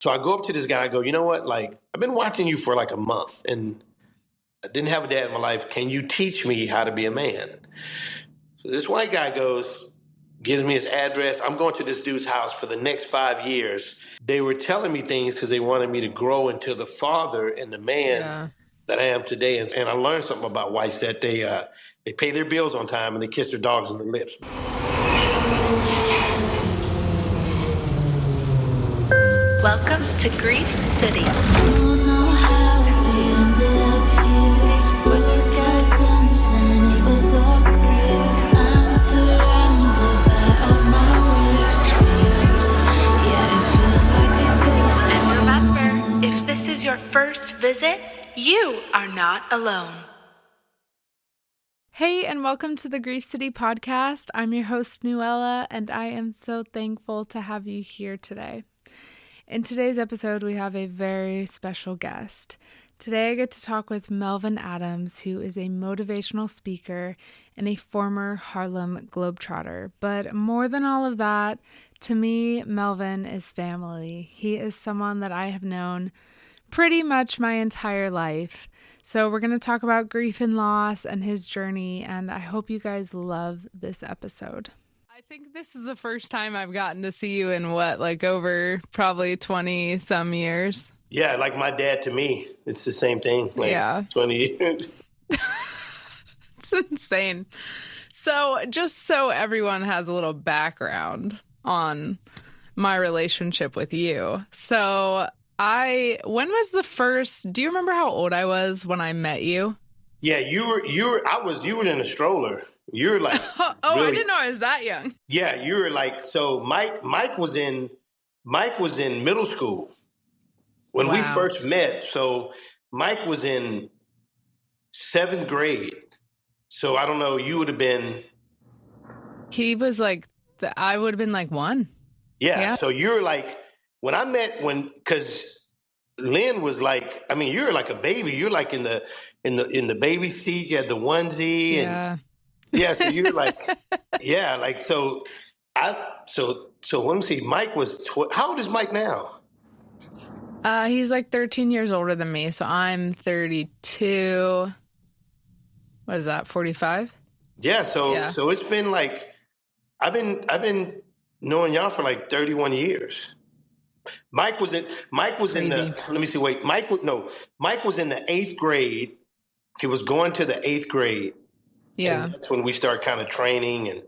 So I go up to this guy. I go, you know what? Like, I've been watching you for like a month, and I didn't have a dad in my life. Can you teach me how to be a man? So this white guy gives me his address. I'm going to this dude's house for the next 5 years. They were telling me things because they wanted me to grow into the father and the man that I am today. And I learned something about whites, that they pay their bills on time and they kiss their dogs on the lips. Welcome to Grief City. And remember, if this is your first visit, you are not alone. Hey, and welcome to the Grief City podcast. I'm your host, Nuella, and I am so thankful to have you here today. In today's episode, we have a very special guest. Today, I get to talk with Melvin Adams, who is a motivational speaker and a former Harlem Globetrotter. But more than all of that, to me, Melvin is family. He is someone that I have known pretty much my entire life. So we're going to talk about grief and loss and his journey, and I hope you guys love this episode. I think this is the first time I've gotten to see you in over probably 20 some years. Yeah, like my dad to me, it's the same thing. 20 years. It's insane. So just so everyone has a little background on my relationship with you. So when was the first, do you remember how old I was when I met you? Yeah, you were in a stroller. You were like, really, I didn't know I was that young. Yeah, you were like, so Mike was in middle school when we first met. So Mike was in 7th grade. So I don't know, you would have been. He was I would have been like 1. Yeah. So you're like, because Lynn was like, I mean, you're like a baby. You're like in the baby seat. You had the onesie. Yeah. Yeah, so you're like, so let me see. Mike was, how old is Mike now? He's like 13 years older than me, so I'm 32. What is that, 45? Yeah, so it's been like, I've been knowing y'all for like 31 years. Mike was in the, let me see, wait, Mike was in the 8th grade. He was going to the 8th grade. Yeah. And that's when we start kind of training,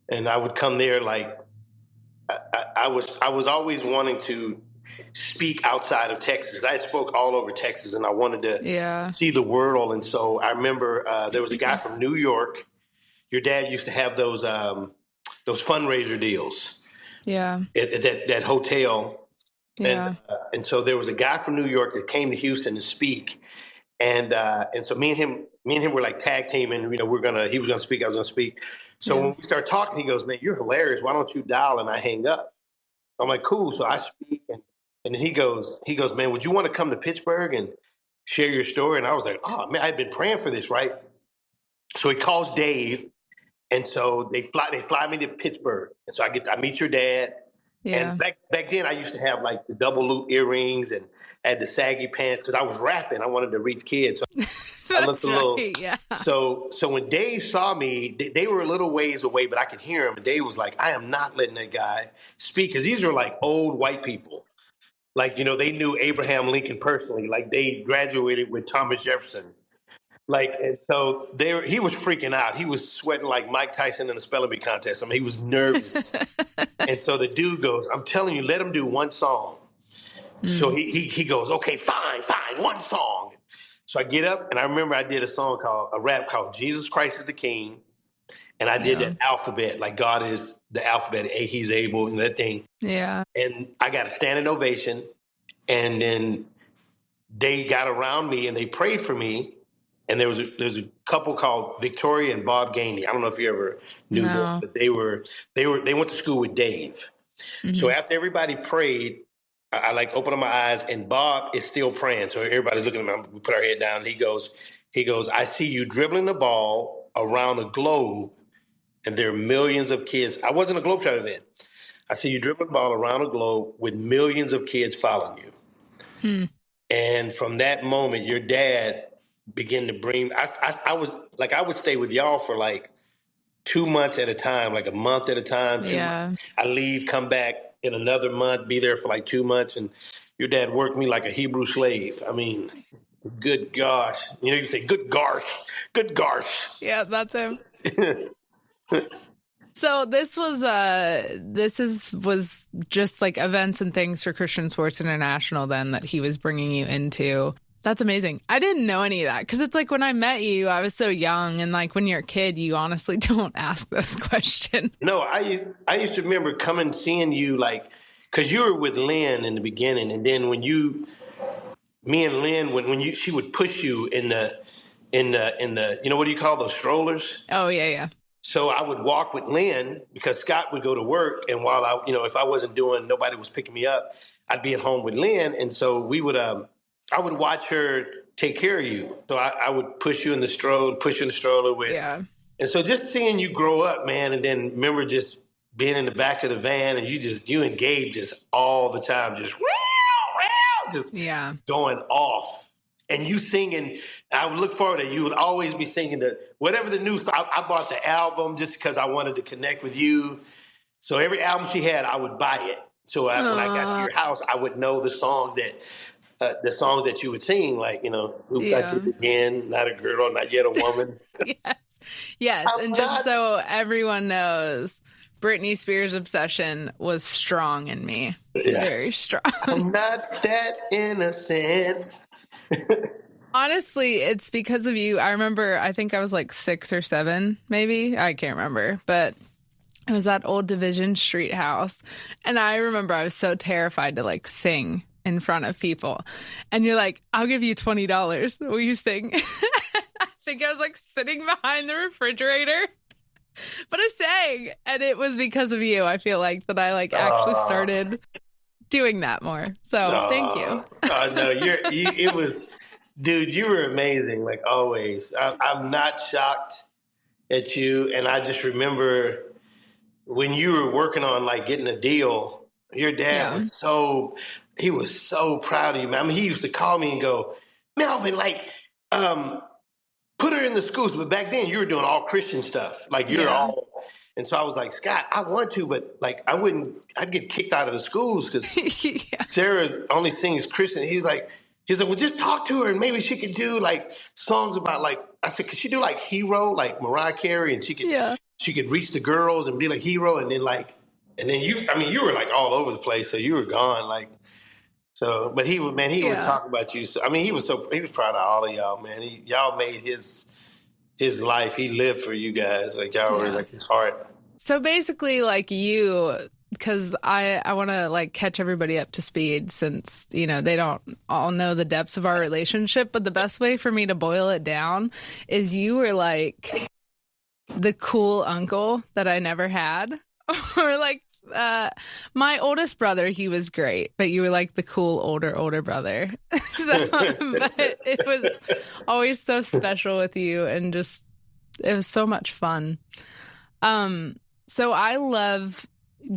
and I would come there like I was always wanting to speak outside of Texas. I had spoke all over Texas, and I wanted to see the world. And so I remember there was a guy from New York. Your dad used to have those fundraiser deals. Yeah. At that hotel. Yeah. And so there was a guy from New York that came to Houston to speak, and so me and him were like tag teaming. You know, he was gonna speak, I was gonna speak. So when we start talking, he goes, "Man, you're hilarious. Why don't you dial?" And I hang up. I'm like, "Cool." So I speak, and then he goes, "Man, would you want to come to Pittsburgh and share your story?" And I was like, "Oh man, I've been praying for this, right?" So he calls Dave, and so they fly me to Pittsburgh, and so I meet your dad. Yeah. And back then, I used to have like the double loop earrings and had the saggy pants because I was rapping. I wanted to reach kids. So I looked a little. Yeah. So when Dave saw me, they were a little ways away, but I could hear him. And Dave was like, "I am not letting that guy speak," because these are like old white people. Like, they knew Abraham Lincoln personally. Like they graduated with Thomas Jefferson. Like, and so he was freaking out. He was sweating like Mike Tyson in a spelling bee contest. I mean, he was nervous. And so the dude goes, "I'm telling you, let him do one song." So he goes, "Okay, fine, one song." So I get up, and I remember I did a rap called "Jesus Christ is the King." And I did the alphabet, like God is the alphabet, He's able, and that thing. Yeah. And I got a standing ovation. And then they got around me and they prayed for me. And there's a couple called Victoria and Bob Gainey. I don't know if you ever knew them, but they went to school with Dave. Mm-hmm. So after everybody prayed, I like opened up my eyes, and Bob is still praying. So everybody's looking at me. We put our head down, and he goes, "I see you dribbling the ball around a globe, and there are millions of kids." I wasn't a Globetrotter then. I said, you dribble the ball around the globe with millions of kids following you. And from that moment, your dad began to bring, I was like, I would stay with y'all for like 2 months at a time, like a month at a time. 2 months. I leave, come back in another month, be there for like 2 months. And your dad worked me like a Hebrew slave. I mean, good gosh. You know, you say, good gosh. Yeah, that's him. So this was was just like events and things for Christian Sports International then that he was bringing you into. That's amazing. I didn't know any of that because it's like when I met you, I was so young, and like when you're a kid, you honestly don't ask those questions. No, I used to remember coming seeing you like because you were with Lynn in the beginning, and then when me and Lynn she would push you in the you know what do you call those strollers? Oh yeah. So I would walk with Lynn because Scott would go to work, and while if I wasn't nobody was picking me up, I'd be at home with Lynn, and so we would I would watch her take care of you. So I would push you in the stroller with. Yeah. And so just seeing you grow up, man, and then remember just being in the back of the van and you and Gabe just all the time, just going off. And you singing, I would look forward to you would always be singing whatever the new, I bought the album just because I wanted to connect with you. So every album she had, I would buy it. So when I got to your house, I would know the song that you would sing, like, Who Got You Again, Not a Girl, Not Yet a Woman. Yes. And just so everyone knows, Britney Spears' obsession was strong in me. Yeah. Very strong. I'm not that innocent. Honestly, it's because of you. I remember, I think I was like 6 or 7, maybe. I can't remember. But it was that old Division Street house. And I remember I was so terrified to like sing in front of people. And you're like, I'll give you $20. Will you sing? I think I was like sitting behind the refrigerator. But I sang. And it was because of you, I feel like, that I like actually started doing that more. So thank you. No, it was, dude, you were amazing, like always. I'm not shocked at you. And I just remember when you were working on like getting a deal, your dad was so proud of you, man. I mean, he used to call me and go, Melvin, like, put her in the schools. But back then you were doing all Christian stuff. Like all. And so I was like, Scott, I want to, but like, I'd get kicked out of the schools because Sarah only sings Christian. He's like, well, just talk to her and maybe she could do like songs about like, I said, could she do like Hero, like Mariah Carey, and she could reach the girls and be like Hero. And then you were like all over the place. So you were gone. Like, so, but he would talk about you. So, I mean, he was proud of all of y'all, man. Y'all made his life. He lived for you guys. Like y'all were like his heart. So basically, like you, because I want to like catch everybody up to speed since, they don't all know the depths of our relationship. But the best way for me to boil it down is you were like the cool uncle that I never had. Or like my oldest brother, he was great, but you were like the cool older brother. But it was always so special with you, and just it was so much fun. So I love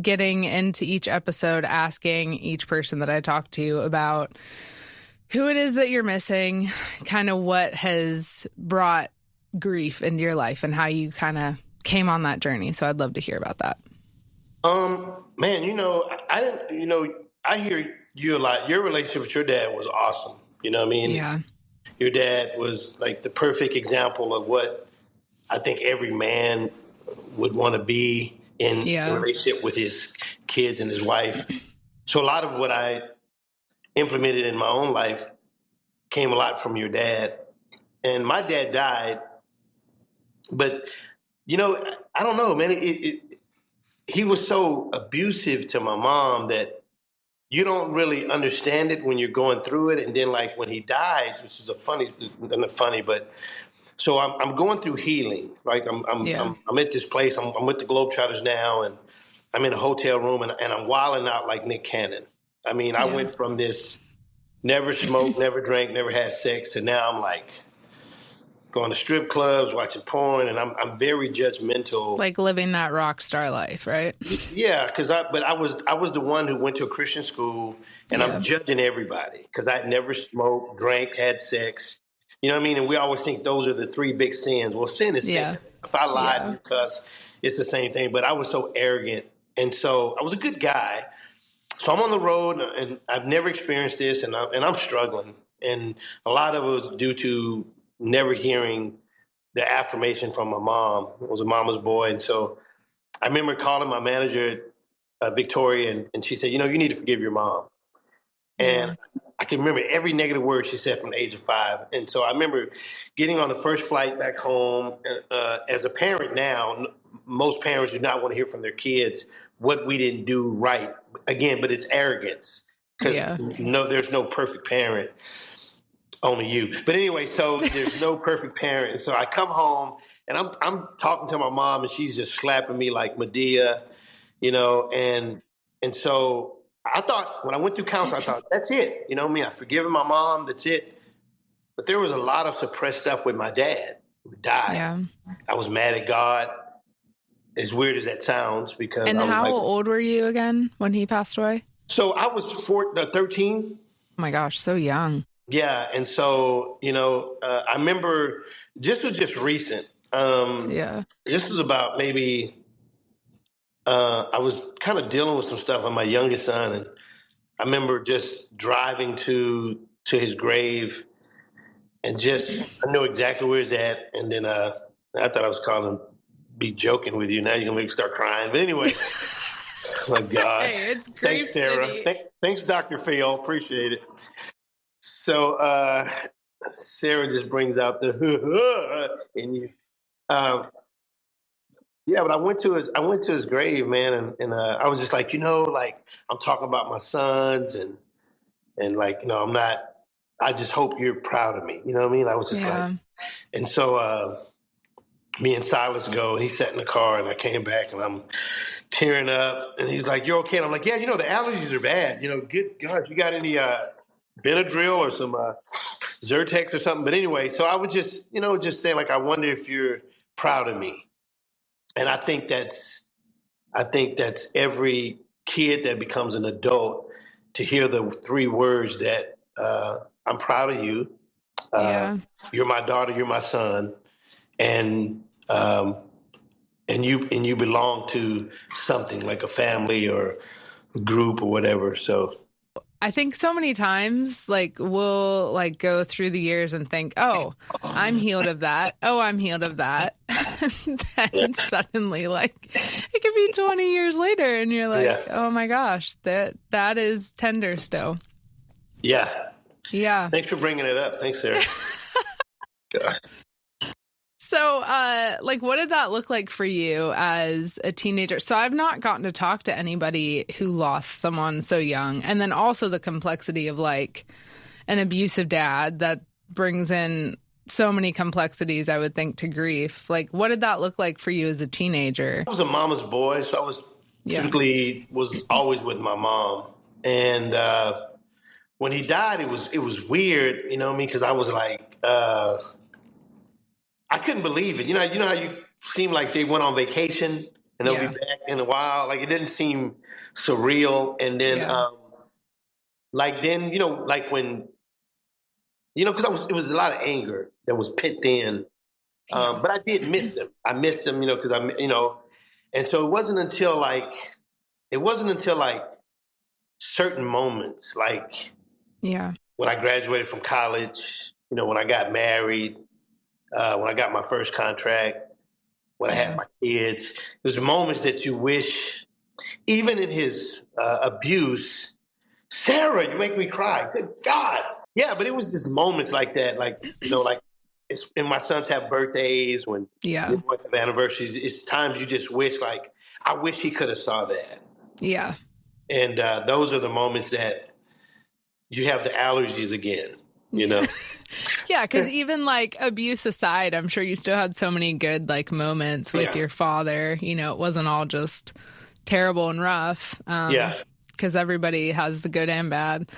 getting into each episode, asking each person that I talk to about who it is that you're missing, kind of what has brought grief into your life and how you kind of came on that journey. So I'd love to hear about that. Man, I hear you a lot. Your relationship with your dad was awesome. You know what I mean? Yeah. Your dad was like the perfect example of what I think every man would want to be in a relationship with his kids and his wife. So a lot of what I implemented in my own life came a lot from your dad. And my dad died, but I don't know, man. He was so abusive to my mom that you don't really understand it when you're going through it. And then like when he died, which is not funny, but so I'm going through healing. Like I'm at this place. I'm with the Globetrotters now, and I'm in a hotel room, and I'm wilding out like Nick Cannon. I mean, I went from this never smoked, never drank, never had sex to now I'm like going to strip clubs, watching porn, and I'm very judgmental. Like living that rock star life, right? Yeah, but I was the one who went to a Christian school, and I'm judging everybody because I never smoked, drank, had sex. You know what I mean? And we always think those are the three big sins. Well, sin is sin. If I lied and cuss, it's the same thing. But I was so arrogant, and so I was a good guy. So I'm on the road, and I've never experienced this, and I'm struggling. And a lot of it was due to never hearing the affirmation from my mom. I was a mama's boy, and so I remember calling my manager, Victoria, and she said, you need to forgive your mom. And I can remember every negative word she said from the age of 5. And so I remember getting on the first flight back home. As a parent now, most parents do not want to hear from their kids what we didn't do right. Again, but it's arrogance because there's no perfect parent. Only you. But anyway, so there's no perfect parent. And so I come home and I'm talking to my mom and she's just slapping me like Medea, and so I thought when I went through counseling, I thought, that's it. I've forgiven my mom, that's it. But there was a lot of suppressed stuff with my dad who died. Yeah. I was mad at God. As weird as that sounds, because And how old were you again when he passed away? So I was 13. Oh my gosh, so young. Yeah, and so, I remember this was just recent. This was about maybe, I was kind of dealing with some stuff on my youngest son, and I remember just driving to his grave, and I knew exactly where he's at, and then I thought I was be joking with you. Now you're going to make me start crying. But anyway, oh my gosh. Hey, it's Thanks, Sarah. Thanks, Dr. Phil. Appreciate it. So Sarah just brings out the in you. Yeah, but I went to his grave, man, and I was just like, I'm talking about my sons and I'm not. I just hope you're proud of me. You know what I mean? I was just like, and so me and Silas go, and he sat in the car, and I came back, and I'm tearing up, and he's like, "You're okay?" And I'm like, "Yeah, the allergies are bad. Good God, you got any Benadryl or some Zyrtex or something?" But anyway, so I would just saying, like, I wonder if you're proud of me. And I think that's every kid that becomes an adult to hear the 3 words that I'm proud of you. You're my daughter, you're my son, and you belong to something like a family or a group or whatever. So I think so many times, we'll go through the years and think, oh, I'm healed of that. Oh, I'm healed of that. And then suddenly, it could be 20 years later and you're like, oh my gosh, that is tender still. Yeah. Yeah. Thanks for bringing it up. Thanks, Sarah. Gosh. So, what did that look like for you as a teenager? So I've not gotten to talk to anybody who lost someone so young. And then also the complexity of an abusive dad that brings in so many complexities, I would think, to grief. What did that look like for you as a teenager? I was a mama's boy, so I was typically was always with my mom. And when he died, it was weird, because I was like, I couldn't believe it. You know how you seem like they went on vacation and they'll be back in a while. It didn't seem surreal. And then, when, because it was a lot of anger that was pent in. But I did miss them. I missed them, because and so it wasn't until certain moments, when I graduated from college, when I got married, when I got my first contract, when I had my kids, there's moments that you wish, even in his abuse, Sarah, you make me cry. Good God. Yeah, but it was just moments like that, and my sons have birthdays, when they have anniversaries, it's times you just wish, I wish he could have saw that. Yeah. And those are the moments that you have the allergies again. Yeah, because even abuse aside, I'm sure you still had so many good moments with your father. It wasn't all just terrible and rough. Because everybody has the good and bad.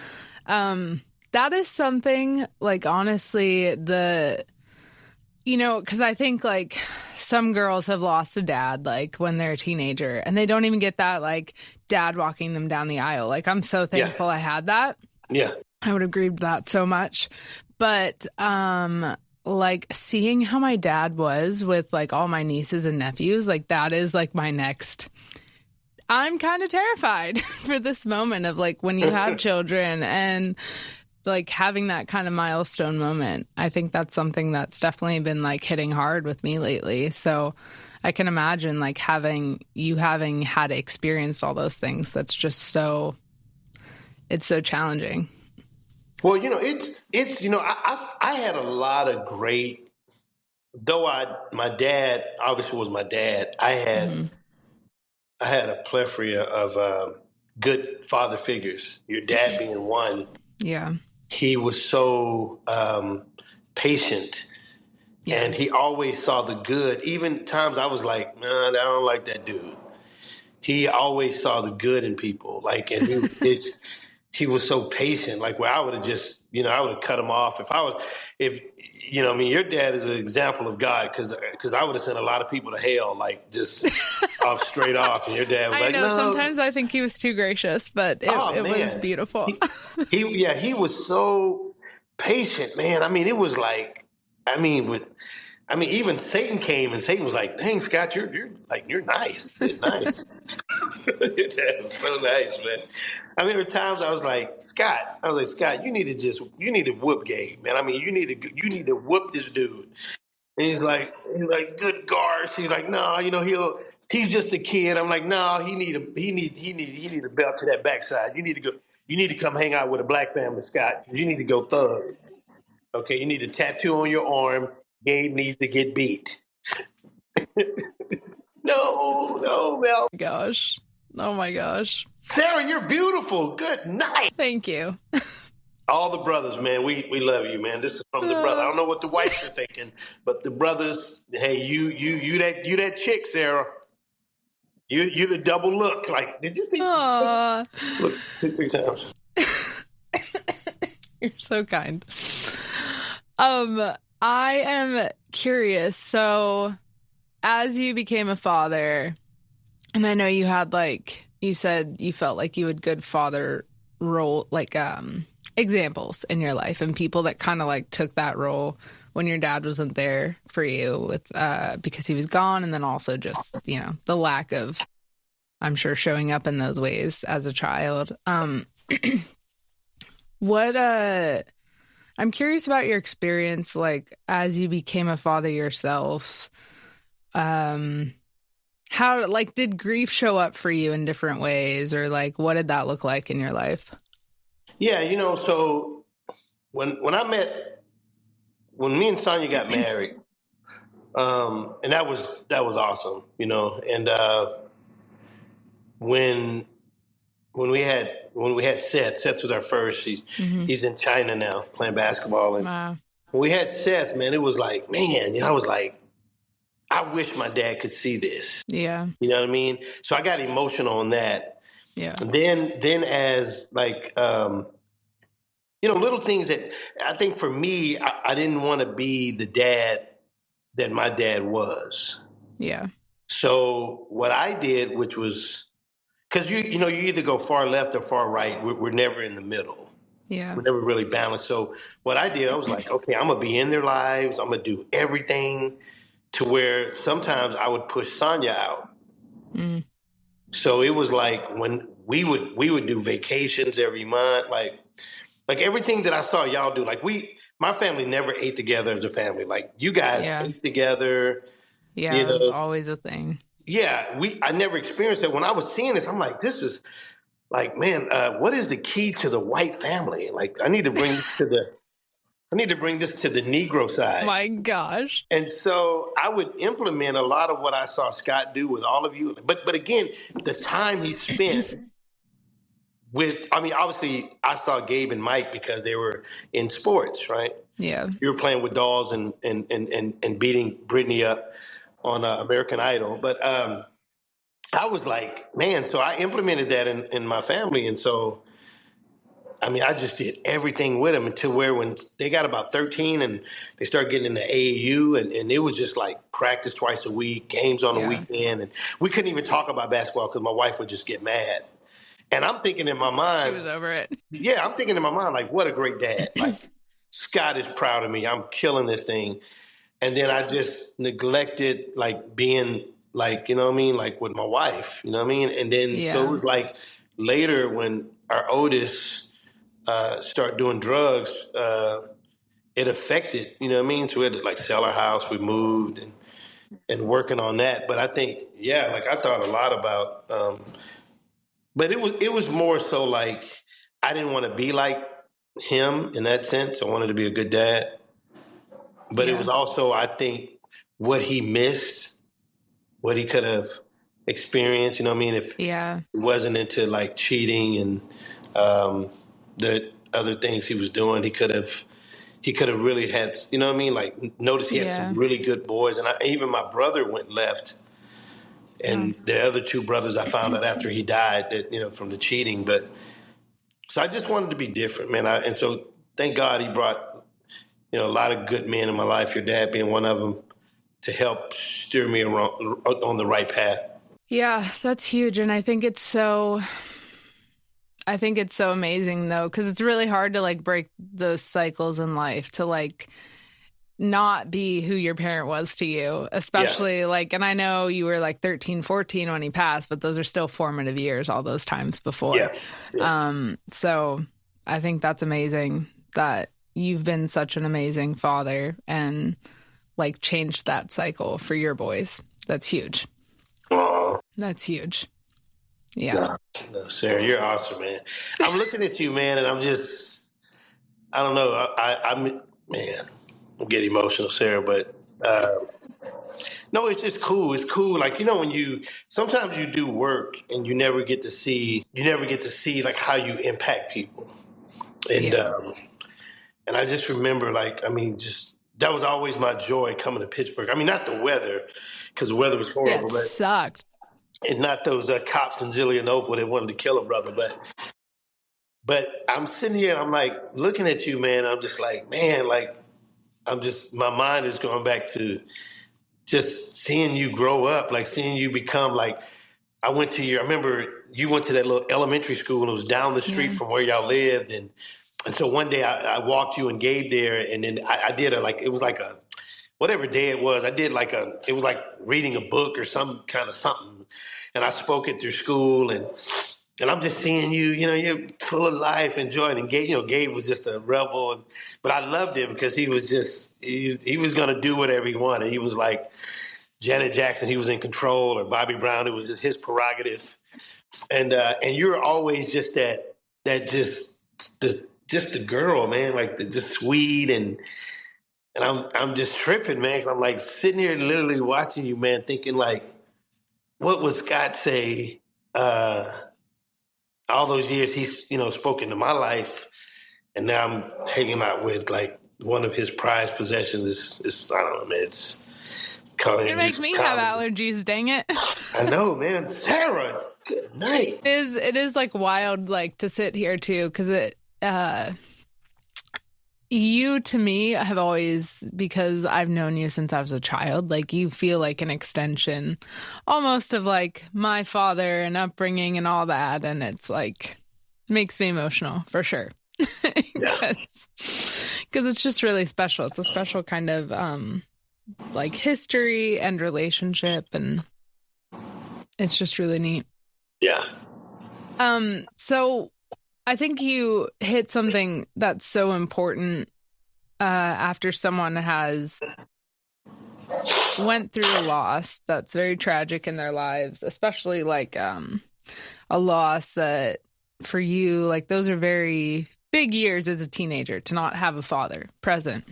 That is something honestly, because I think like some girls have lost a dad like when they're a teenager and they don't even get that like dad walking them down the aisle. Like I'm so thankful I had that. Yeah. I would have grieved that so much. But like seeing how my dad was with like all my nieces and nephews, like that is like my next. I'm kind of terrified for this moment of like when you have children and like having that kind of milestone moment. I think that's something that's definitely been like hitting hard with me lately. So I can imagine like having had experienced all those things. That's just it's so challenging. Well, it's I had a lot of great, though my dad obviously was my dad. I had a plethora of good father figures. Your dad being one. Yeah. He was so patient, and he always saw the good. Even times I was like, nah, I don't like that dude. He always saw the good in people. Like, and he was so patient. Like, where I would have just, I would have cut him off your dad is an example of God, because I would have sent a lot of people to hell, like just off straight off. And your dad was no. Sometimes I think he was too gracious, but it was beautiful. He was so patient, man. I mean, it was like, even Satan came and Satan was like, "Dang, Scott, you're nice. You're nice." Your dad was so nice, man. I mean, there were times I was like, Scott, you need to whoop Gabe, man. I mean, you need to whoop this dude. And he's like, good guards. He's like, no, he's just a kid. I'm like, no, he need a belt to that backside. You need to come hang out with a black family, Scott. You need to go thug. Okay, you need a tattoo on your arm. Gabe needs to get beat. No, Mel. Oh my gosh. Sarah, you're beautiful. Good night. Thank you. All the brothers, man, we love you, man. This is from the brother. I don't know what the wives are thinking, but the brothers, hey, you that chick, Sarah. You the double look. Like, did you see? Look 2-3 times. You're so kind. I am curious. So, as you became a father, and I know you had like you said you felt like you had good father role, like examples in your life, and people that kind of like took that role when your dad wasn't there for you with because he was gone, and then also just the lack of, I'm sure, showing up in those ways as a child. I'm curious about your experience, like as you became a father yourself. How, like, did grief show up for you in different ways, or like what did that look like in your life? Yeah, so when me and Sonia got married, and that was awesome, and when we had Seth was our first. He's in China now playing basketball, and wow. When we had Seth, man, it was like, man, I was like, I wish my dad could see this. Yeah. You know what I mean? So I got emotional on that. Yeah. Then as like, little things that I think for me, I didn't want to be the dad that my dad was. Yeah. So what I did, which was, because you either go far left or far right. We're never in the middle. Yeah. We're never really balanced. So what I did, I was like, okay, I'm going to be in their lives. I'm going to do everything, to where sometimes I would push Sonia out. Mm. So it was like when we would do vacations every month, like everything that I saw y'all do. Like my family never ate together as a family. Like you guys ate together. Yeah, it was always a thing. Yeah, I never experienced that. When I was seeing this, I'm like, this is like, man, what is the key to the white family? Like, I need to bring this to the Negro side. My gosh. And so I would implement a lot of what I saw Scott do with all of you. But again, the time he spent with, obviously I saw Gabe and Mike because they were in sports, right? Yeah. You were playing with dolls and beating Brittany up on American Idol. But I was like, man, so I implemented that in my family. And so I mean, I just did everything with them until where when they got about 13 and they started getting into AAU, and it was just like practice twice a week, games on the weekend. And we couldn't even talk about basketball because my wife would just get mad. And I'm thinking in my mind. She was over it. Yeah, I'm thinking in my mind, like, what a great dad. Like, Scott is proud of me. I'm killing this thing. And then I just neglected, like, being, like, you know what I mean? Like, with my wife, you know what I mean? And then, so it was like later when our oldest start doing drugs, it affected, you know what I mean? So we had to like sell our house, we moved and working on that. But I think, like I thought a lot about, but it was more so like, I didn't want to be like him in that sense. I wanted to be a good dad, but it was also, I think, what he missed, what he could have experienced, you know what I mean? If it wasn't into like cheating and, the other things he was doing, he could have really had, you know what I mean? Like, notice he had some really good boys. And even my brother went left. And the other two brothers I found out after he died that, you know, from the cheating. But so I just wanted to be different, man. And so thank God he brought, you know, a lot of good men in my life, your dad being one of them, to help steer me around on the right path. Yeah, that's huge. And I think it's so amazing, though, because it's really hard to like break those cycles in life, to like not be who your parent was to you, especially like, and I know you were like 13, 14 when he passed, but those are still formative years, all those times before. So I think that's amazing that you've been such an amazing father and like changed that cycle for your boys. That's huge. That's huge. Yeah. No, Sarah, you're awesome, man. I'm looking at you, man, and I'm just, I don't know. I'm I'm getting emotional, Sarah, but no, it's just cool. It's cool. Like, you know, when sometimes you do work and you never get to see like how you impact people. And, and I just remember, like, I mean, just, that was always my joy coming to Pittsburgh. I mean, not the weather, because the weather was horrible. It sucked. And not those cops in Zillionople that wanted to kill a brother. But I'm sitting here and I'm like looking at you, man. I'm just like, man, like my mind is going back to just seeing you grow up, like seeing you become like, I remember you went to that little elementary school and it was down the street from where y'all lived. And so one day I walked you and Gabe there, and then I did it was like a, whatever day it was, I did it was like reading a book or some kind of something. And I spoke it through school, and I'm just seeing you, you know, you're full of life, enjoying. And Gabe was just a rebel, but I loved him because he was just, he was going to do whatever he wanted. He was like Janet Jackson, he was in control, or Bobby Brown, it was just his prerogative. And you're always just the girl, man, like just sweet, and I'm just tripping, man. 'Cause I'm like sitting here literally watching you, man, thinking like, what would Scott say? All those years he's, you know, spoken to my life, and now I'm hanging out with like one of his prized possessions. Is I don't know, man. It makes me have allergies. Dang it! I know, man. Sarah, good night. It is like wild, like to sit here too, because you to me have always, because I've known you since I was a child, like you feel like an extension almost of like my father and upbringing and all that. And it's like, makes me emotional for sure. Because it's just really special. It's a special kind of like history and relationship, and it's just really neat. Yeah. So I think you hit something that's so important after someone has went through a loss that's very tragic in their lives, especially like a loss that for you, like those are very big years as a teenager to not have a father present.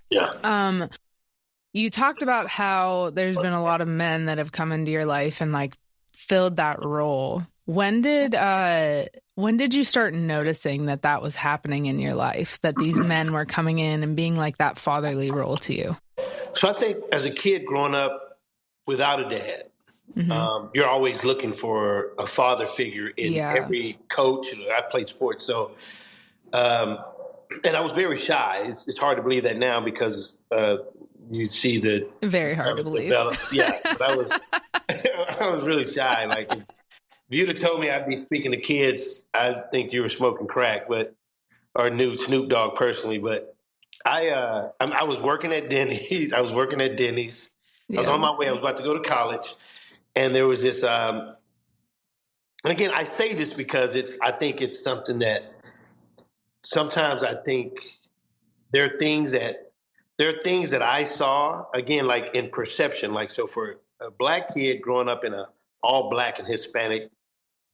Yeah. You talked about how there's been a lot of men that have come into your life and like filled that role. When did you start noticing that was happening in your life, that these men were coming in and being like that fatherly role to you? So I think as a kid growing up without a dad, you're always looking for a father figure in every coach. I played sports, so And I was very shy. It's hard to believe that now because you see the very hard to believe. Yeah, but I was I was really shy. Like if you'd have told me I'd be speaking to kids, I think you were smoking crack, or knew Snoop Dogg personally. But I was working at Denny's. I was on my way. I was about to go to college, and there was this. And again, I say this because I think it's something that sometimes I think there are things that I saw, again, like in perception. Like, so for a black kid growing up in a all black and Hispanic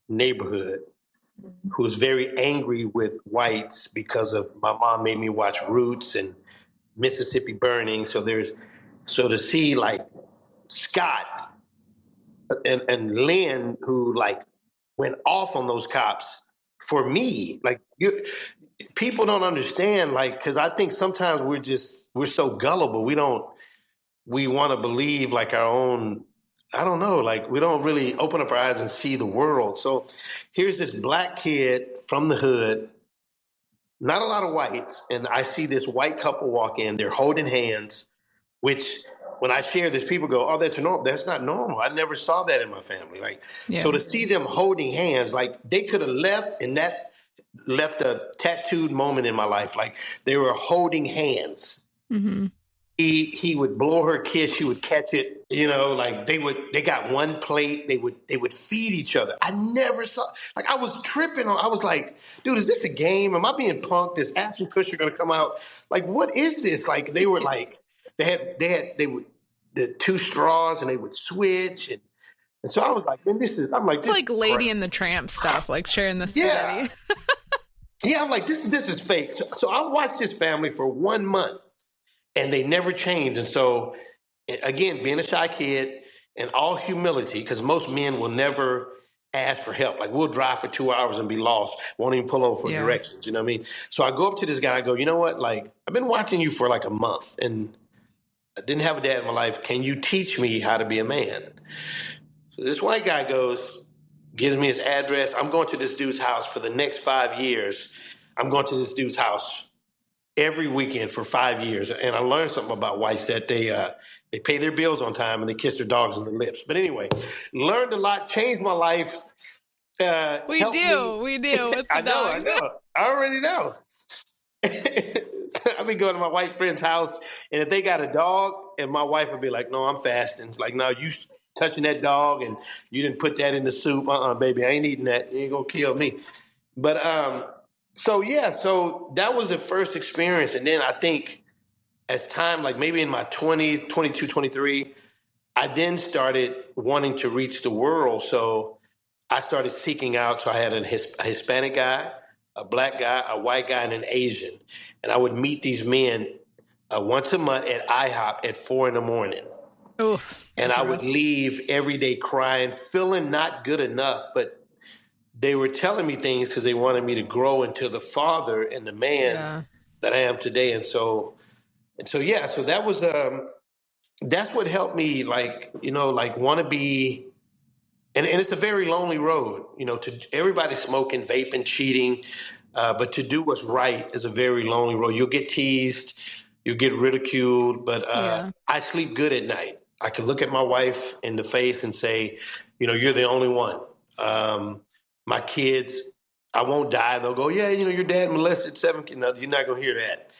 neighborhood who was very angry with whites because of my mom made me watch Roots and Mississippi Burning. So to see like Scott and Lynn who like went off on those cops, for me, like people don't understand, like, because I think sometimes we're so gullible. We want to believe like our own, I don't know, like we don't really open up our eyes and see the world. So here's this black kid from the hood, not a lot of whites, and I see this white couple walk in, they're holding hands, which when I share this, people go, oh, that's normal. That's not normal. I never saw that in my family. Like, So to see them holding hands, like they could have left, and that left a tattooed moment in my life. Like they were holding hands. Mm-hmm. He would blow her kiss. She would catch it. Like they got one plate. They would feed each other. I never saw, like I was tripping I was like, dude, is this a game? Am I being punked? Is Ashton Kutcher going to come out? Like, what is this? Like they were like, they would the two straws and they would switch. And so I was like, man, it's like Lady and the Tramp stuff, like sharing the spaghetti. Yeah, I'm like, this is fake. So I watched this family for 1 month. And they never changed. And so, again, being a shy kid and all humility, because most men will never ask for help. Like, we'll drive for 2 hours and be lost, won't even pull over for directions. You know what I mean? So I go up to this guy, I go, you know what? Like, I've been watching you for like a month, and I didn't have a dad in my life. Can you teach me how to be a man? So this white guy gives me his address. I'm going to this dude's house for the next 5 years. I'm going to this dude's house every weekend for 5 years. And I learned something about whites, that they pay their bills on time and they kiss their dogs on the lips. But anyway, learned a lot, changed my life. We do with the dogs. I know. I already know. I've been going to my white friend's house, and if they got a dog, and my wife would be like, no, I'm fasting. It's like, no, you touching that dog and you didn't put that in the soup. Baby, I ain't eating that. You ain't gonna kill me. But so that was the first experience. And then I think as time, like maybe in my 20s, 22, 23, I then started wanting to reach the world. So I started seeking out. So I had a Hispanic guy, a black guy, a white guy, and an Asian. And I would meet these men once a month at IHOP at 4 a.m. Oof, and I would leave every day crying, feeling not good enough, but they were telling me things because they wanted me to grow into the father and the man that I am today. And so that was, that's what helped me, like, want to be, and it's a very lonely road, to everybody smoking, vaping, cheating, but to do what's right is a very lonely road. You'll get teased, you'll get ridiculed, but I sleep good at night. I can look at my wife in the face and say, you're the only one. My kids, I won't die. They'll go, yeah, your dad molested 7 kids. No, you're not going to hear that.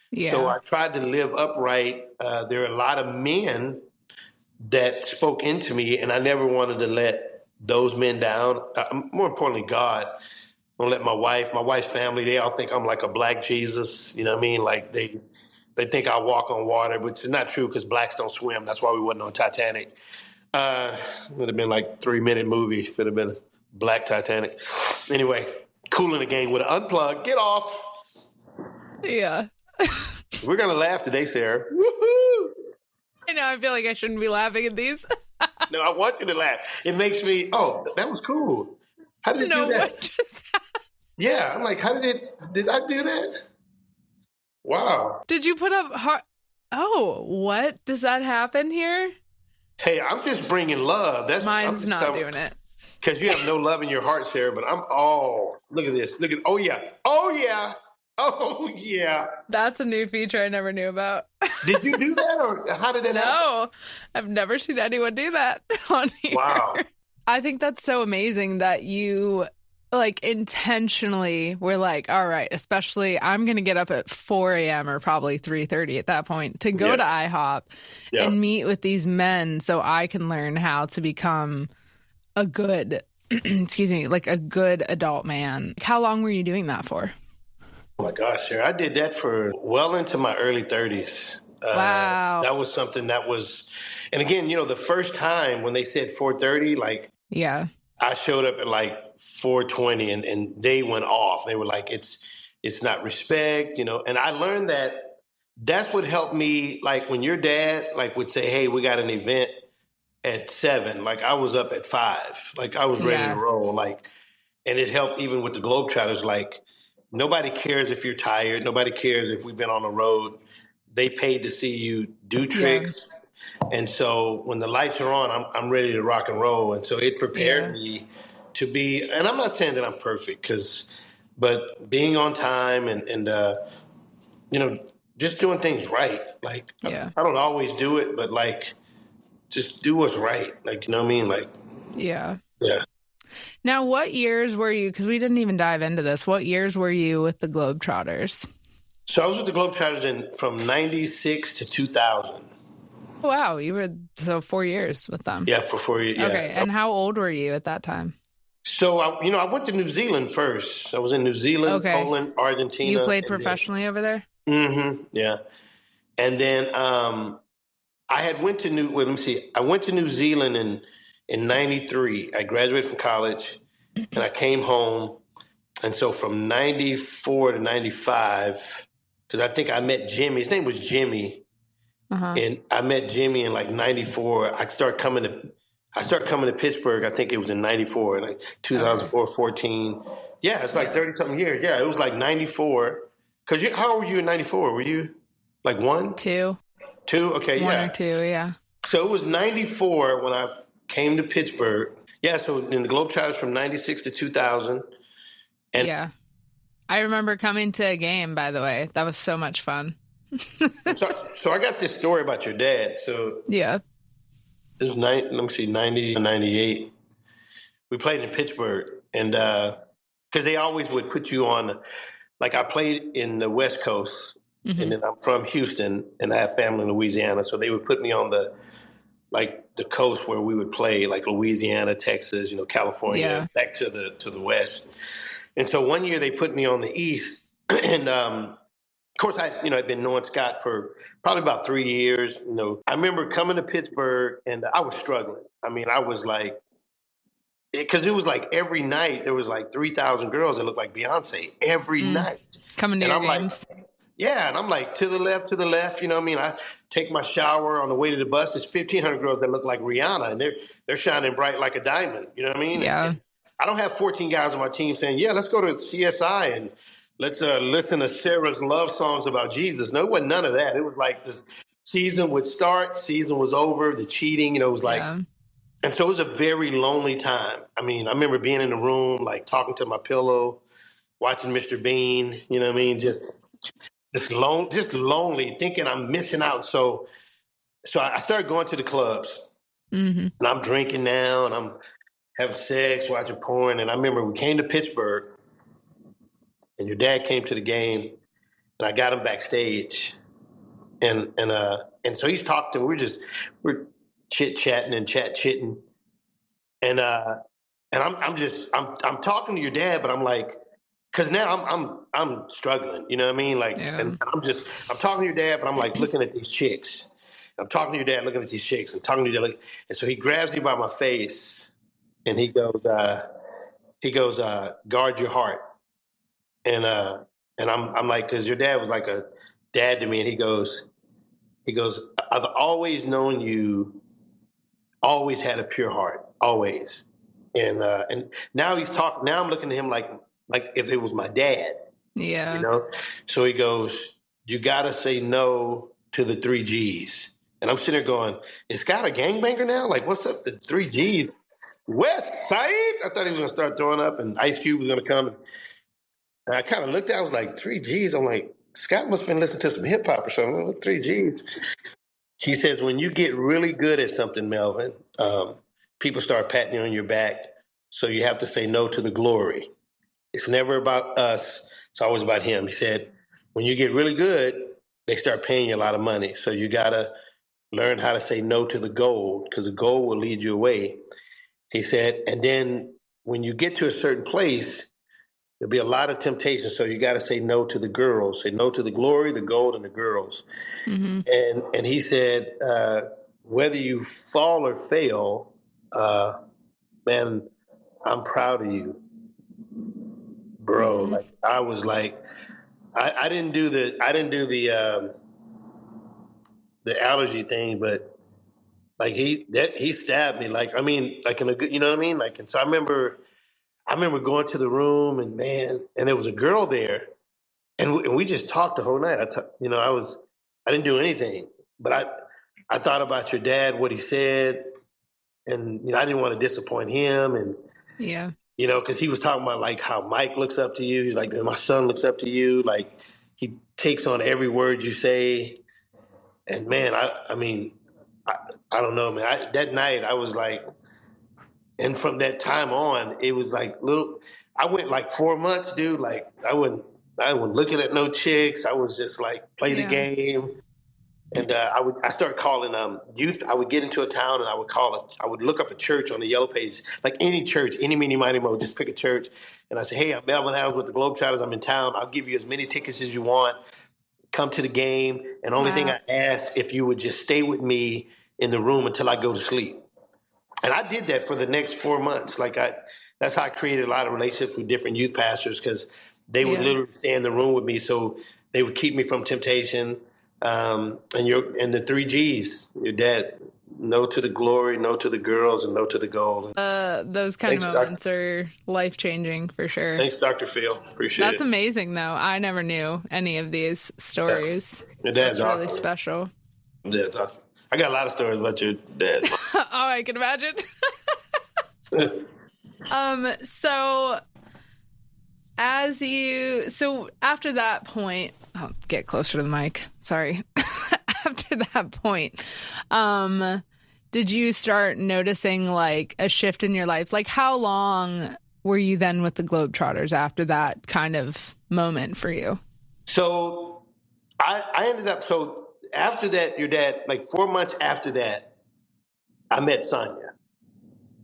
Yeah. So I tried to live upright. There are a lot of men that spoke into me, and I never wanted to let those men down. More importantly, God. I don't let my wife's family, they all think I'm like a black Jesus. You know what I mean? Like they think I walk on water, which is not true because blacks don't swim. That's why we wasn't on Titanic. It would have been like 3-minute movie if it had been a black Titanic. Anyway, Cool in the Gang with an unplug. Get off. Yeah. We're going to laugh today, Sarah. Woohoo! I know. I feel like I shouldn't be laughing at these. No, I want you to laugh. It makes me, that was cool. How did you do that? What just happened? Yeah. I'm like, did I do that? Wow. Did you put up what? Does that happen here? Hey, I'm just bringing love. Mine's not doing it. Because you have no love in your heart, Sarah, but look at this. Oh yeah. Oh, yeah. That's a new feature I never knew about. Did you do that, or how did that happen? No, I've never seen anyone do that on here. Wow. I think that's so amazing that you like intentionally were like, all right, especially I'm going to get up at 4 a.m. or probably 3:30 at that point to go to IHOP and meet with these men so I can learn how to become a good, excuse me, like a good adult man. How long were you doing that for? Oh my gosh, Sarah, I did that for well into my early 30s. Wow. That was something that was, and again, the first time when they said 4:30, like, yeah, I showed up at like 4:20 and they went off. They were like, it's not respect, and I learned that that's what helped me. Like when your dad like would say, hey, we got an event at 7, like I was up at 5, like I was ready to roll. Like, and it helped even with the Globetrotters. Like nobody cares if you're tired. Nobody cares if we've been on the road. They paid to see you do tricks. And so when the lights are on, I'm ready to rock and roll. And so it prepared me to be, and I'm not saying that I'm perfect but being on time and just doing things right. Like, I don't always do it, but like, just do what's right. Like, you know what I mean? Like, yeah. Now, what years were you, because we didn't even dive into this, what years were you with the Globetrotters? So I was with the Globetrotters from 96 to 2000. Wow, you were 4 years with them. Yeah, for 4 years. Yeah. Okay, and how old were you at that time? So I went to New Zealand first. I was in New Zealand, Poland, Argentina. You played professionally over there? Mm-hmm. Yeah, and then I had went to I went to New Zealand in '93. I graduated from college, and I came home, and so from '94 to '95, because I think I met Jimmy. His name was Jimmy. And I met Jimmy in like '94. I started coming to Pittsburgh. I think it was in '94, like 2004, 14. Yeah, it's like 30 something years. Yeah, it was like '94. Because how old were you in '94? Were you like 1? 2. 2? Okay, 1 or 2, yeah. So it was '94 when I came to Pittsburgh. Yeah, so in the Globetrotters from '96 to 2000. And yeah. I remember coming to a game, by the way. That was so much fun. So I got this story about your dad. So yeah, it was 90, 98. We played in Pittsburgh, and because they always would put you on. Like I played in the West Coast, and then I'm from Houston, and I have family in Louisiana, so they would put me on the coast where we would play, like Louisiana, Texas, California, back to the West. And so one year they put me on the East, and of course, I'd been knowing Scott for probably about 3 years. I remember coming to Pittsburgh and I was struggling. I mean, I was like, because it was like every night there was like 3,000 girls that looked like Beyonce every night coming to your games. And I'm like to the left. You know what I mean? I take my shower on the way to the bus. There's 1,500 girls that look like Rihanna, and they're shining bright like a diamond. You know what I mean? Yeah. And I don't have 14 guys on my team saying, "Yeah, let's go to CSI and let's listen to Sarah's love songs about Jesus." No, it wasn't none of that. It was like this season would start, season was over, the cheating, it was like, and so it was a very lonely time. I mean, I remember being in the room, like talking to my pillow, watching Mr. Bean, you know what I mean? Just lonely, thinking I'm missing out. So I started going to the clubs, and I'm drinking now, and I'm having sex, watching porn. And I remember we came to Pittsburgh, and your dad came to the game, and I got him backstage, and so he's talking. We're chit-chatting and chat-chitting, and I'm talking to your dad, but I'm like, because now I'm struggling, you know what I mean? Like, and I'm talking to your dad, but I'm like looking at these chicks. I'm talking to your dad, looking at these chicks, and talking to your dad, and so he grabs me by my face, and he goes, guard your heart. And I'm like, because your dad was like a dad to me, and he goes, I've always known you, always had a pure heart, always. And now he's talking. Now I'm looking at him like if it was my dad. Yeah. So he goes, you gotta say no to the 3 G's. And I'm sitting there going, is Scott a gangbanger now? Like, what's up, the 3 G's? West Side? I thought he was gonna start throwing up, and Ice Cube was gonna come. And I kind of looked at it, I was like, 3Gs? I'm like, Scott must have been listening to some hip hop or something. What 3Gs? He says, when you get really good at something, Melvin, people start patting you on your back. So you have to say no to the glory. It's never about us. It's always about him. He said, when you get really good, they start paying you a lot of money. So you got to learn how to say no to the gold, because the gold will lead you away. He said, and then when you get to a certain place, there'll be a lot of temptation. So you got to say no to the girls. Say no to the glory, the gold, and the girls. Mm-hmm. And he said, whether you fall or fail, man, I'm proud of you, bro. Mm-hmm. Like I was like, I didn't do the allergy thing, but like he stabbed me. Like, I mean, like in a good, you know what I mean? Like, and so I remember going to the room, and man, and there was a girl there, and we just talked the whole night. I didn't do anything, but I thought about your dad, what he said, and I didn't want to disappoint him, and yeah, because he was talking about like how Mike looks up to you. He's like, my son looks up to you. Like he takes on every word you say, and man, I mean, I don't know, man. That night I was like. And from that time on, it was like I went like 4 months, dude. Like I wasn't looking at no chicks. I was just like play the game. And I started calling youth. I would get into a town and I would look up a church on the yellow page, like any church, any, meeny, miny, mo, just pick a church. And I say, hey, I'm Melvin Adams with the Globetrotters. I'm in town. I'll give you as many tickets as you want. Come to the game. And only thing I ask, if you would just stay with me in the room until I go to sleep. And I did that for the next 4 months. That's how I created a lot of relationships with different youth pastors, because they would literally stay in the room with me, so they would keep me from temptation. And the 3Gs, your dad, no to the glory, no to the girls, and no to the gold. Those kind of moments are life changing for sure. Thanks, Dr. Phil. Appreciate it. That's amazing, though. I never knew any of these stories. Yeah. Your dad's really awesome. Special. Your dad's awesome. I got a lot of stories about your dad. Oh, I can imagine. So after that point, I'll get closer to the mic. Sorry. After that point, did you start noticing like a shift in your life? Like how long were you then with the Globetrotters after that kind of moment for you? So I ended up, after that, your dad, like 4 months after that, I met Sonia.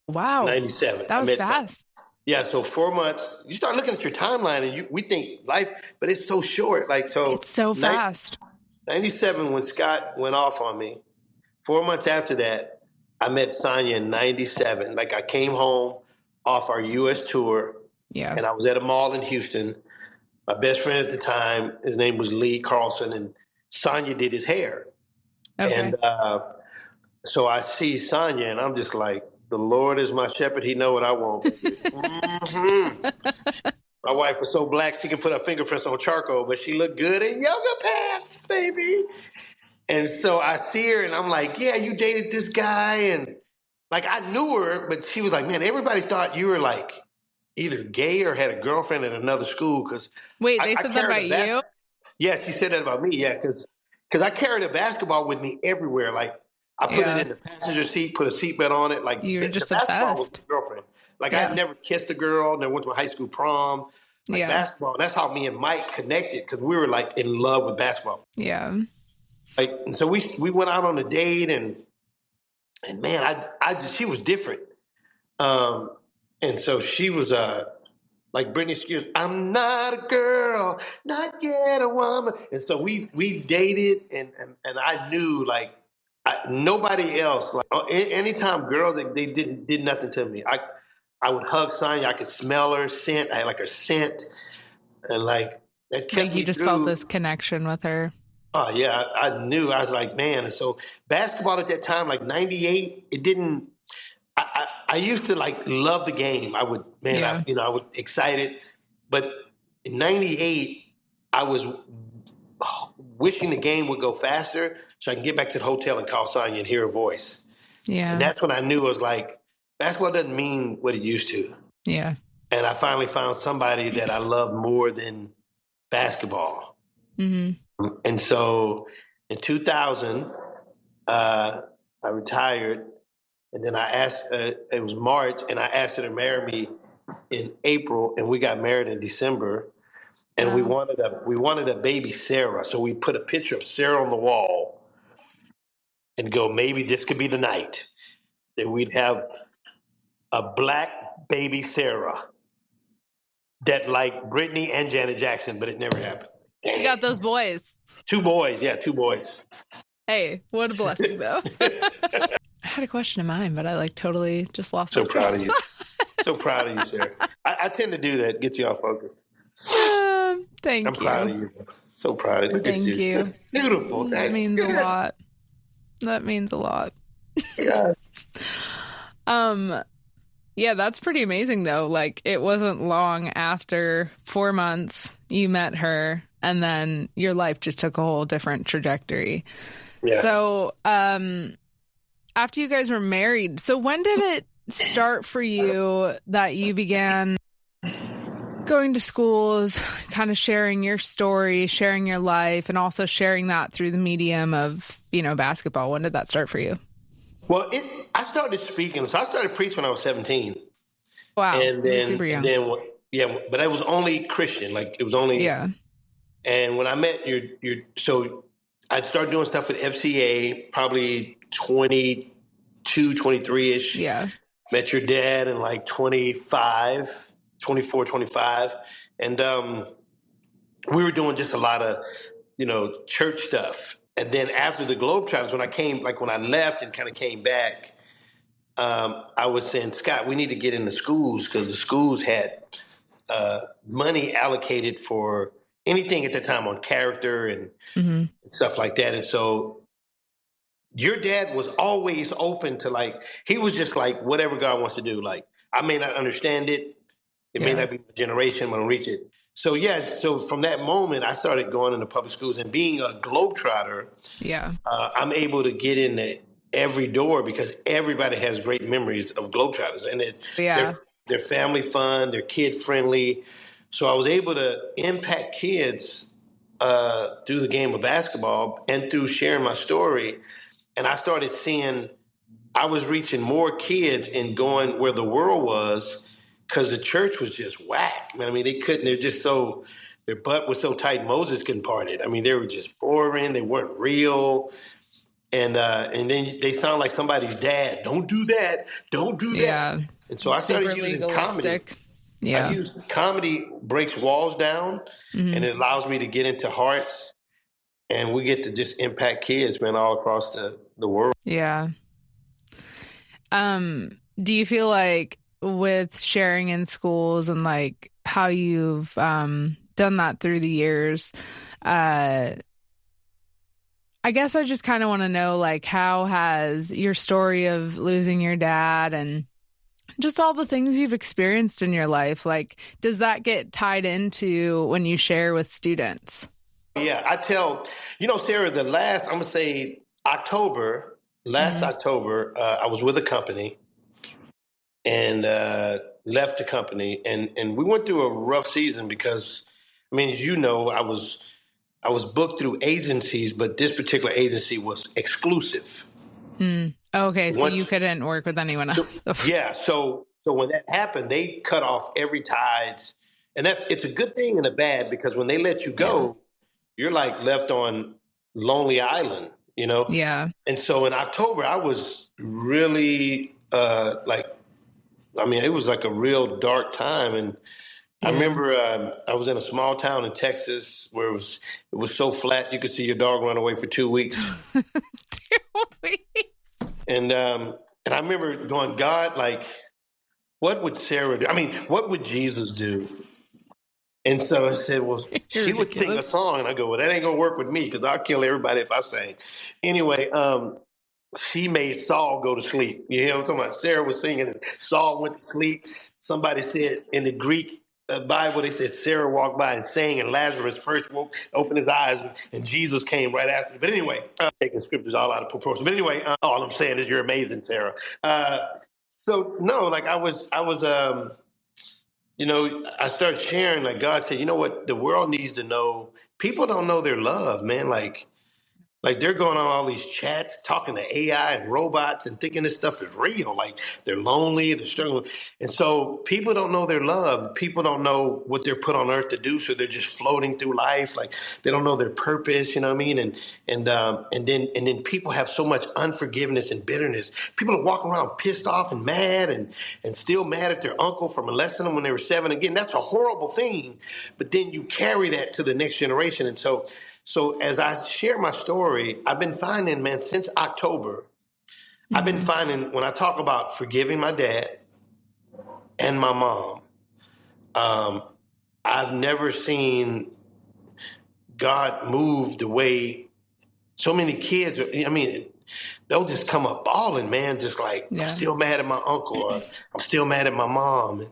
Wow. 97. That was fast. Yeah, so 4 months. You start looking at your timeline and we think life, but it's so short. It's so fast. 97, when Scott went off on me. 4 months after that, I met Sonia in 97. Like I came home off our U.S. tour. Yeah. And I was at a mall in Houston. My best friend at the time, his name was Lee Carlson, and Sonia did his hair. Okay. And so I see Sonia, and I'm just like, the Lord is my shepherd. He know what I want. Mm-hmm. My wife was so black, she could put her fingerprints on charcoal, but she looked good in yoga pants, baby. And so I see her, and I'm like, yeah, you dated this guy. And like, I knew her, but she was like, man, everybody thought you were like either gay or had a girlfriend at another school. Wait, they said that about you? Yeah, she said that about me. Yeah, because I carried a basketball with me everywhere. Like I put it in the passenger seat, put a seatbelt on it. Like you were just basketball was obsessed. my girlfriend. Like I had never kissed a girl, never went to my high school prom. Like basketball. That's how me and Mike connected, because we were like in love with basketball. Yeah. Like, and so we went out on a date, and man, she was different. And so she was like Britney Spears, I'm not a girl, not yet a woman. And so we dated, and I knew like nobody else. Like anytime girls, they did nothing to me. I would hug Sonya. I could smell her scent. I had like her scent, and like that kept me. You just felt this connection with her. Oh yeah, I knew. I was like, man. And so basketball at that time, like 98, it didn't. I used to like love the game. I would, I was excited. But in 98, I was wishing the game would go faster so I can get back to the hotel and call Sonya and hear her voice. Yeah. And that's when I knew, I was like, basketball doesn't mean what it used to. Yeah. And I finally found somebody that I love more than basketball. Mm-hmm. And so in 2000, I retired. And then I asked, it was March, and I asked her to marry me in April, and we got married in December. And we wanted a baby Sarah. So we put a picture of Sarah on the wall and go, maybe this could be the night that we'd have a black baby Sarah that like Britney and Janet Jackson, but it never happened. You got those boys. 2 boys. Yeah, 2 boys. Hey, what a blessing, though. I had a question in mind, but I like totally just lost So proud of you. So proud of you, Sarah. I tend to do that, get you off focus. Thank you. I'm proud of you. So proud of you. Thank you. Beautiful. That means a lot. That means a lot. Yeah. Yeah, that's pretty amazing, though. Like, it wasn't long after 4 months you met her, and then your life just took a whole different trajectory. Yeah. So, after you guys were married, so when did it start for you that you began going to schools, kind of sharing your story, sharing your life, and also sharing that through the medium of, basketball? When did that start for you? Well, I started speaking. So I started preaching when I was 17. Wow. And then, yeah, but I was only Christian. Like, it was only. Yeah. And when I met so I started doing stuff with FCA, probably 22, 23-ish. Yeah. Met your dad in like 25, 24, 25. And we were doing just a lot of, church stuff. And then after the Globetrotters, when I left and kind of came back, I was saying, Scott, we need to get into schools because the schools had money allocated for anything at the time on character and stuff like that. And so your dad was always open to he was just like, whatever God wants to do. Like, I may not understand it. It may not be the generation when I reach it. So, so from that moment, I started going into public schools and being a Globetrotter. Yeah. I'm able to get into every door because everybody has great memories of Globetrotters. And they're family fun, they're kid friendly. So I was able to impact kids through the game of basketball and through sharing my story. And I started seeing I was reaching more kids and going where the world was because the church was just whack. I mean, their butt was so tight Moses couldn't part it. I mean, they were just foreign, they weren't real. And then they sound like somebody's dad. Don't do that. Don't do that. Yeah. And so I started using comedy. Yeah. I use comedy breaks walls down and it allows me to get into hearts and we get to just impact kids, man, all across the world. Yeah. Do you feel like with sharing in schools and like how you've done that through the years, I guess I just kind of want to know, like, how has your story of losing your dad and just all the things you've experienced in your life, like, does that get tied into when you share with students? Yeah, I tell, Sarah, I'm going to say October, October, I was with a company and left the company. And we went through a rough season because, I mean, as you know, I was booked through agencies, but this particular agency was exclusive. Okay, so you couldn't work with anyone else. So when that happened, they cut off every ties. And it's a good thing and a bad because when they let you go, you're like left on Lonely Island, Yeah. And so in October, I was really it was like a real dark time. And I remember I was in a small town in Texas where it was so flat you could see your dog run away for 2 weeks. 2 weeks. And I remember going, God, like, what would Sarah do? I mean, what would Jesus do? And so I said, well, she would sing a song. And I go, well, that ain't going to work with me because I'll kill everybody if I sang. Anyway, she made Saul go to sleep. You hear what I'm talking about? Sarah was singing and Saul went to sleep. Somebody said in the Greek Bible, they said Sarah walked by and sang and Lazarus first opened his eyes and Jesus came right after. But anyway, I'm taking scriptures all out of proportion. But anyway, all I'm saying is you're amazing, Sarah. So no, like I was I started sharing, like God said, you know what the world needs to know. People don't know their love, man. Like they're going on all these chats, talking to AI and robots and thinking this stuff is real. Like they're lonely, they're struggling. And so people don't know their love. People don't know what they're put on earth to do. So they're just floating through life. Like they don't know their purpose, you know what I mean? And then people have so much unforgiveness and bitterness. People are walking around pissed off and mad and still mad at their uncle for molesting them when they were 7. Again, that's a horrible thing. But then you carry that to the next generation. And so as I share my story, I've been finding, man, since October, I've been finding when I talk about forgiving my dad and my mom, I've never seen God move the way so many kids they'll just come up bawling, man, just like, I'm still mad at my uncle, or I'm still mad at my mom.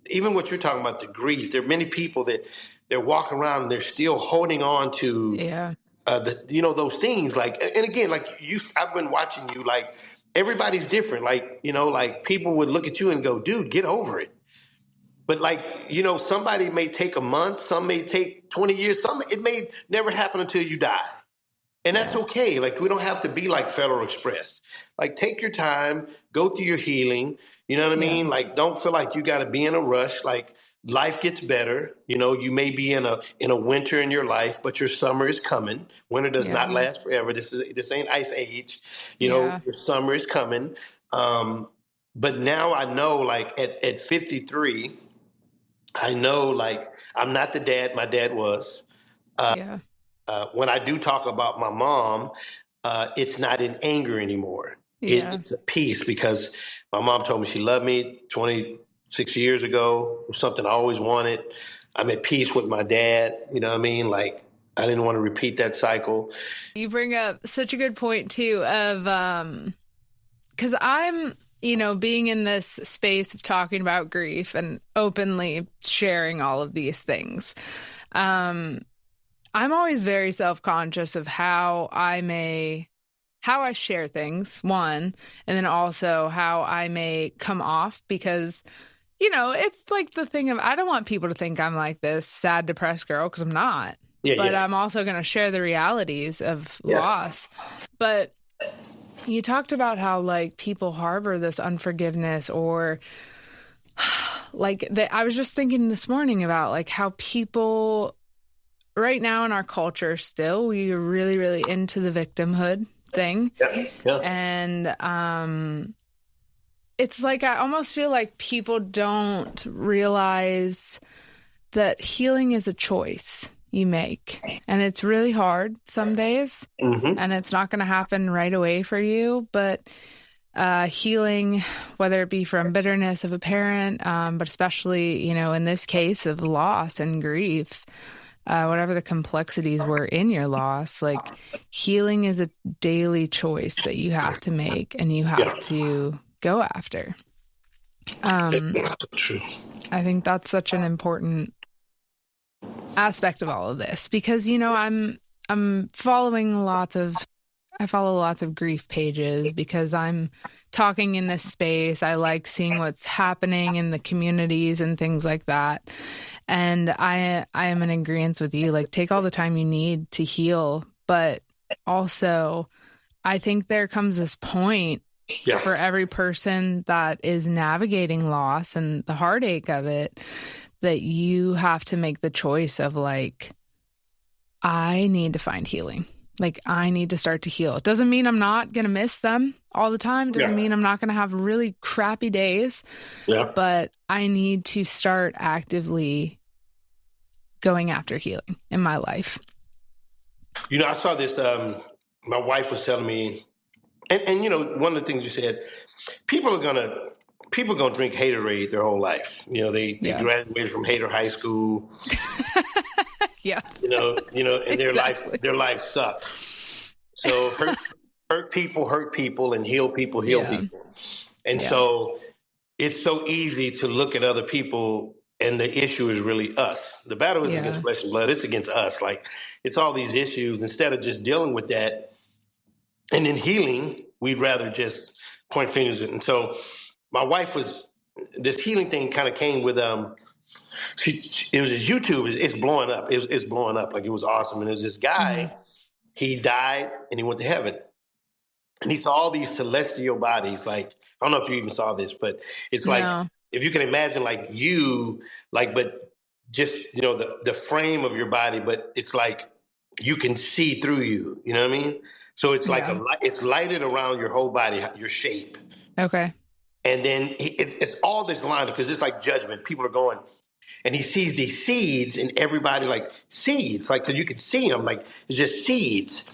Even what you're talking about, the grief, there are many people that they're walking around and they're still holding on to those things. Like, and again, like I've been watching you, like everybody's different. Like, like people would look at you and go, dude, get over it. But like, somebody may take a month, some may take 20 years, it may never happen until you die. And that's okay. Like, we don't have to be like Federal Express. Like, take your time, go through your healing. You know what I mean? Like, don't feel like you got to be in a rush. Like, life gets better. You may be in a winter in your life, but your summer is coming. Winter does not last forever. This ain't ice age. Your summer is coming. But now I know, like at 53, I know, like, I'm not the dad my dad was. When I do talk about my mom, it's not in anger anymore. It's a peace, because my mom told me she loved me 26 years ago. It was something I always wanted. I'm at peace with my dad. You know what I mean? Like, I didn't want to repeat that cycle. You bring up such a good point too of, because I'm, being in this space of talking about grief and openly sharing all of these things. I'm always very self-conscious of how I share things, one, and then also how I may come off, because, it's like the thing of, I don't want people to think I'm like this sad, depressed girl, because I'm not. I'm also going to share the realities of loss. But you talked about how, like, people harbor this unforgiveness, or like I was just thinking this morning about, like, how people right now in our culture still, we're really, really into the victimhood thing. And it's like, I almost feel like people don't realize that healing is a choice you make, and it's really hard some days, and it's not going to happen right away for you. But healing, whether it be from bitterness of a parent, but especially, in this case of loss and grief, whatever the complexities were in your loss, like, healing is a daily choice that you have to make and you have to go after. True. I think that's such an important aspect of all of this, because, I'm following I follow lots of grief pages because I'm talking in this space. I like seeing what's happening in the communities and things like that. And I am in agreement with you. Like, take all the time you need to heal. But also, I think there comes this point for every person that is navigating loss and the heartache of it, that you have to make the choice of, like, I need to find healing. Like, I need to start to heal. It doesn't mean I'm not going to miss them all the time. It doesn't mean I'm not going to have really crappy days. But I need to start actively going after healing in my life. I saw this, my wife was telling me, and one of the things you said, people are gonna drink Haterade their whole life. They graduated from Hater High School. And their life sucks. So hurt people, and heal people. And so it's so easy to look at other people, and the issue is really us. The battle isn't against flesh and blood; it's against us. Like, it's all these issues. Instead of just dealing with that and then healing, we'd rather just point fingers at. And so my wife this healing thing kind of came with It was his YouTube. It's blowing up. It's blowing up. Like, it was awesome. And there's this guy, he died and he went to heaven. And he saw all these celestial bodies. Like, I don't know if you even saw this, but it's like, if you can imagine, like, you, like, but just, you know, the frame of your body, but it's like you can see through you. You know what I mean? So it's like it's lighted around your whole body, your shape. Okay. And then it's all this line, because it's like judgment. People are going, and he sees these seeds in everybody, like seeds, like, because you can see them, like, it's just seeds.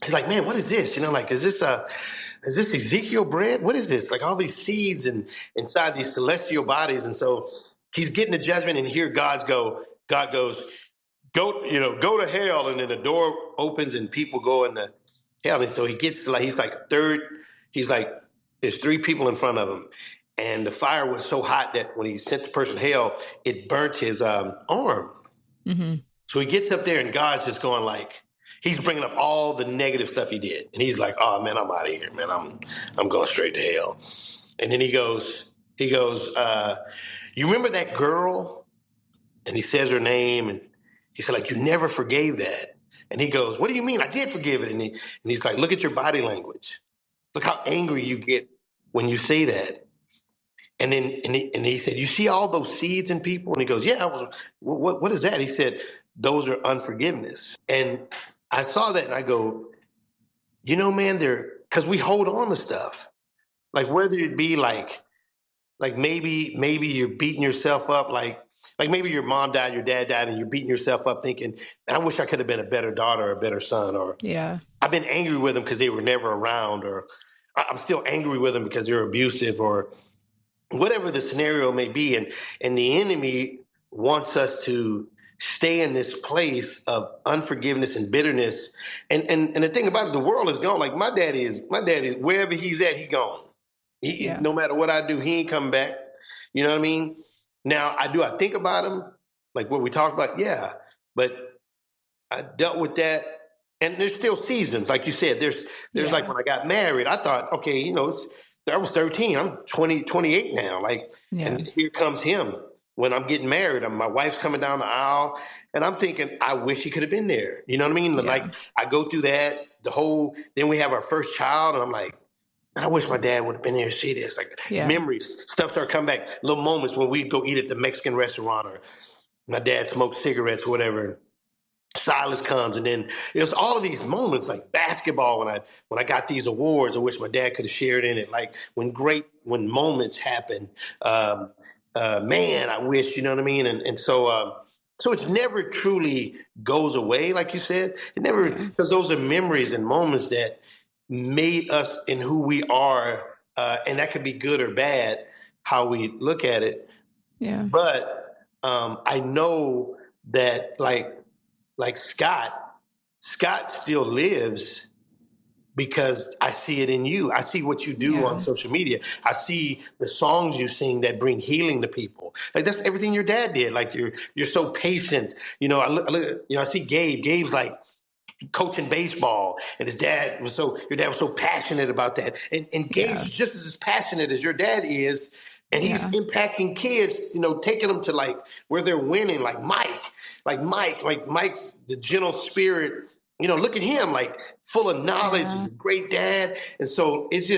He's like, man, what is this? You know, like, is this Ezekiel bread? What is this? Like, all these seeds and inside these celestial bodies. And so he's getting the judgment, and here God goes, go to hell. And then the door opens and people go into hell. And so he gets like, he's like third. He's like, there's three people in front of him. And the fire was so hot that when he sent the person to hell, it burnt his arm. Mm-hmm. So he gets up there, and God's just going like, he's bringing up all the negative stuff he did. And he's like, oh, man, I'm out of here, man. I'm going straight to hell. And then he goes, you remember that girl? And he says her name, and he said, like, you never forgave that. And he goes, what do you mean? I did forgive it. And he's like, look at your body language. Look how angry you get when you say that. And then he said, you see all those seeds in people? And he goes, yeah. What is that? He said, those are unforgiveness. And I saw that, and I go, you know, man, because we hold on to stuff. Like, whether it be like maybe you're beating yourself up, like maybe your mom died, your dad died, and you're beating yourself up thinking, I wish I could have been a better daughter or a better son. Or I've been angry with them because they were never around, or I'm still angry with them because they're abusive, or whatever the scenario may be. And the enemy wants us to stay in this place of unforgiveness and bitterness. And the thing about it, the world is gone. Like, my daddy is wherever he's at, he gone. No matter what I do, he ain't coming back. You know what I mean? Now, I think about him, like what we talked about, yeah. But I dealt with that. And there's still seasons, like you said. There's like, when I got married, I thought, okay, you know, I was 13. I'm 28 now. Like, and here comes him. When I'm getting married, my wife's coming down the aisle, and I'm thinking, I wish he could have been there. You know what I mean? Like, I go through that, then we have our first child, and I'm like, I wish my dad would have been there to see this. Like, memories, stuff start coming back, little moments when we go eat at the Mexican restaurant, or my dad smoked cigarettes or whatever. Silas comes, and then there's all of these moments, like basketball, when I got these awards. I wish my dad could have shared in it. Like, when moments happen, man, I wish, you know what I mean? And so it never truly goes away, like you said. It never, because those are memories and moments that made us in who we are, and that could be good or bad, how we look at it. Yeah. But I know that, like Scott still lives, because I see it in you. I see what you do on social media. I see the songs you sing that bring healing to people. Like, that's everything your dad did. Like, you're so patient. You know, I see Gabe. Gabe's like coaching baseball, and your dad was so passionate about that. And Gabe's just as passionate as your dad is. And he's impacting kids, you know, taking them to, like, where they're winning, like Mike's the gentle spirit. You know, look at him, like, full of knowledge. He's a great dad. And so it's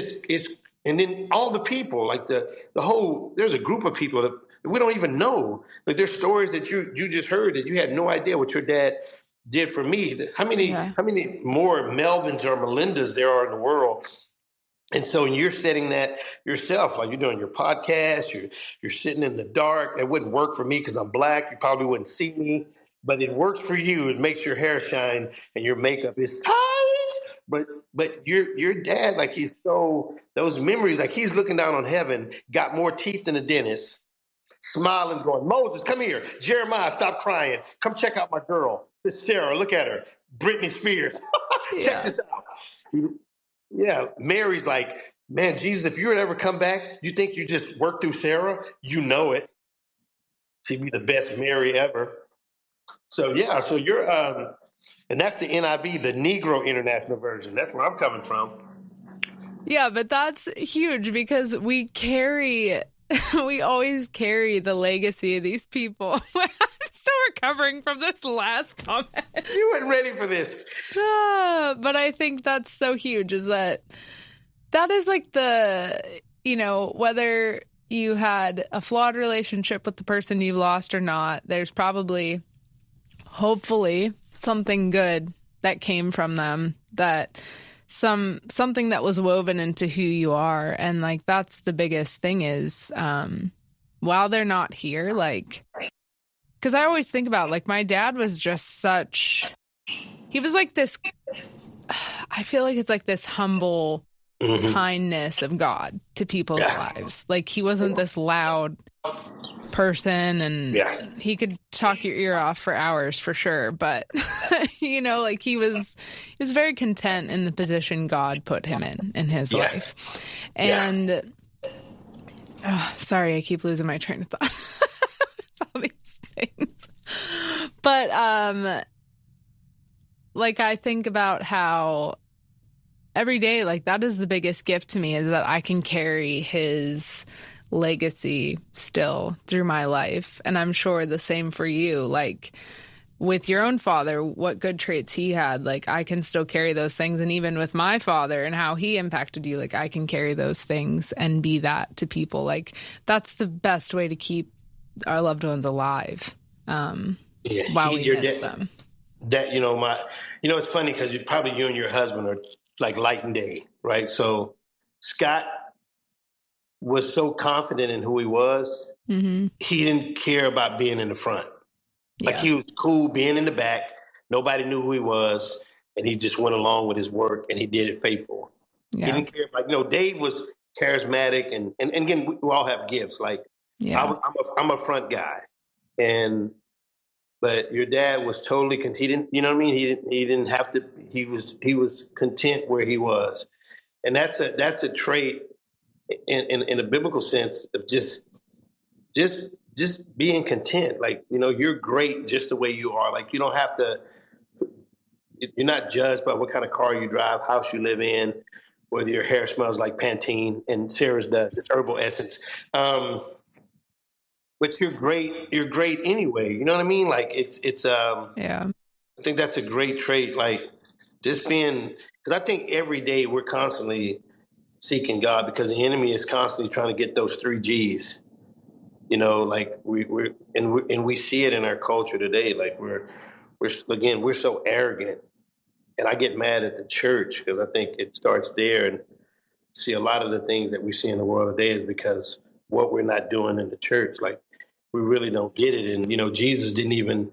and then all the people, like there's a group of people that we don't even know. Like, there's stories that you just heard that you had no idea what your dad did for me. How many more Melvins or Melindas there are in the world? And so you're setting that yourself, like, you're doing your podcast, you're sitting in the dark. It wouldn't work for me because I'm Black. You probably wouldn't see me. But it works for you. It makes your hair shine and your makeup is tight. But your dad, like, those memories, like, he's looking down on heaven, got more teeth than a dentist, smiling, going, Moses, come here. Jeremiah, stop crying. Come check out my girl. This Sarah, look at her. Britney Spears. Check this out. Yeah, Mary's like, man, Jesus, if you would ever come back, you think you just work through Sarah? You know it. She'd be the best Mary ever. So you're, and that's the NIV, the Negro International Version. That's where I'm coming from. Yeah, but that's huge, because we carry we always carry the legacy of these people. I'm still recovering from this last comment. You weren't ready for this. But I think that's so huge, is that is like the, whether you had a flawed relationship with the person you've lost or not, there's probably, hopefully, something good that came from them, that something that was woven into who you are. And like, that's the biggest thing is, while they're not here, like, because I always think about, like, my dad was just he was like this, I feel like it's like this humble kindness of God to people's lives. Like, he wasn't this loud person, and he could talk your ear off for hours for sure, but like he was very content in the position God put him in his life. And sorry, I keep losing my train of thought. All these things. But like, I think about how every day, like, that is the biggest gift to me, is that I can carry his legacy still through my life. And I'm sure the same for you. Like, with your own father, what good traits he had, like, I can still carry those things. And even with my father and how he impacted you, like, I can carry those things and be that to people. Like, that's the best way to keep our loved ones alive, while we miss them. That, it's funny because probably you and your husband are like light and day, right? So Scott was so confident in who he was. Mm-hmm. He didn't care about being in the front. Like, he was cool being in the back. Nobody knew who he was. And he just went along with his work, and he did it faithful. Yeah. He didn't care. Like, Dave was charismatic. And again, we all have gifts. Like, I'm a front guy. But your dad was totally content. He didn't, you know what I mean? He didn't have to, he was content where he was. And that's a trait in a biblical sense of just being content. Like, you're great just the way you are. Like, you don't have to, you're not judged by what kind of car you drive, house you live in, whether your hair smells like Pantene, and Sarah's does, it's herbal essence. But you're great anyway. You know what I mean? Like, it's I think that's a great trait. Like, just being, because I think every day we're constantly seeking God, because the enemy is constantly trying to get those 3 G's. Like, we see it in our culture today. Like, we're so arrogant, and I get mad at the church because I think it starts there. And see, a lot of the things that we see in the world today is because what we're not doing in the church. Like, we really don't get it. And, Jesus didn't even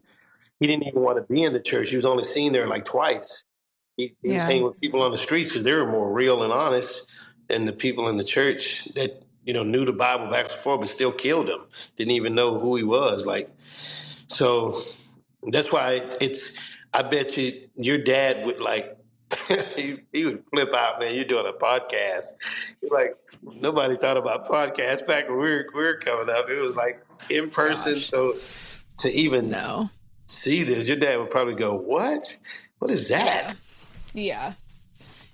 want to be in the church. He was only seen there like twice. He was hanging with people on the streets because they were more real and honest than the people in the church that, knew the Bible back and forth, but still killed him. Didn't even know who he was. Like, so that's why I bet you your dad would, like, he would flip out, man. You're doing a podcast. You're like, nobody thought about podcasts back when we were coming up. It was like in person. Gosh. So to even see this, your dad would probably go, "What? What is that?" Yeah.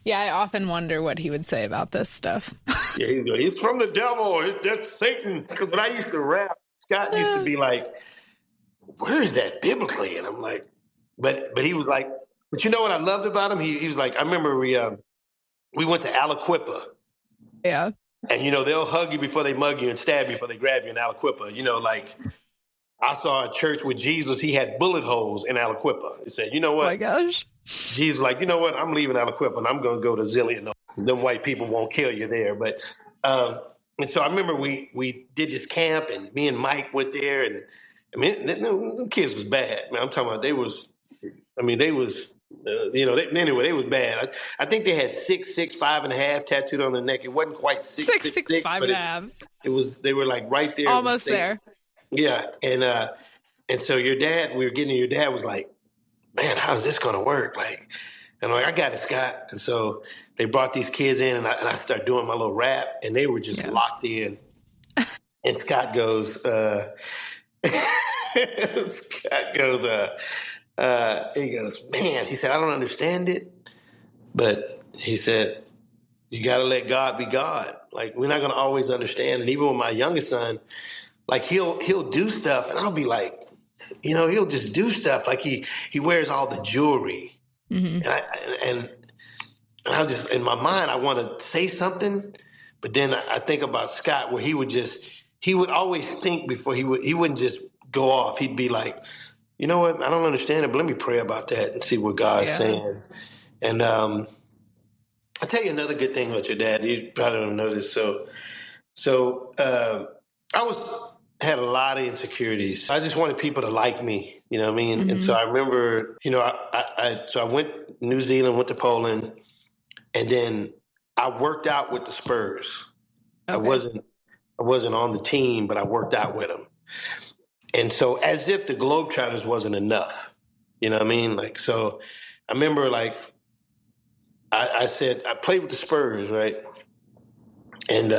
I often wonder what he would say about this stuff. Yeah, he's from the devil. That's Satan. Because when I used to rap, Scott used to be like, "Where is that biblically?" And I'm like, but he was like, but you know what I loved about him? He was like, I remember we went to Aliquippa. Yeah. And, they'll hug you before they mug you and stab you before they grab you in Aliquippa. Like, I saw a church with Jesus. He had bullet holes in Aliquippa. He said, you know what? Oh, my gosh. Jesus like, you know what? I'm leaving Aliquippa, and I'm going to go to Zillion. Them white people won't kill you there. But and so I remember we did this camp, and me and Mike went there. And, I mean, them kids was bad, man. I'm talking about they was anyway, they was bad. I think they had 6'6", 5.5" tattooed on their neck. It wasn't quite 6'6", 5.5". It was, they were like right there. Almost there. Yeah. And so your dad was like, man, how's this going to work? Like, and I'm like, I got it, Scott. And so they brought these kids in, and I started doing my little rap, and they were just locked in. And Scott goes, he goes, man, he said, I don't understand it. But he said, you got to let God be God. Like, we're not going to always understand. And even with my youngest son, like he'll do stuff and I'll be like, he'll just do stuff. Like he wears all the jewelry. Mm-hmm. And I'll just, in my mind, I want to say something, but then I think about Scott, where he would always think before he wouldn't just go off. He'd be like, you know what? I don't understand it, but let me pray about that and see what God's saying. And I'll tell you another good thing about your dad. You probably don't know this. So I had a lot of insecurities. I just wanted people to like me, you know what I mean? Mm-hmm. And so I remember, I went to New Zealand, went to Poland, and then I worked out with the Spurs. Okay. I wasn't on the team, but I worked out with them. And so as if the Globetrotters wasn't enough, you know what I mean? Like, so I remember like, I said, I played with the Spurs, right? And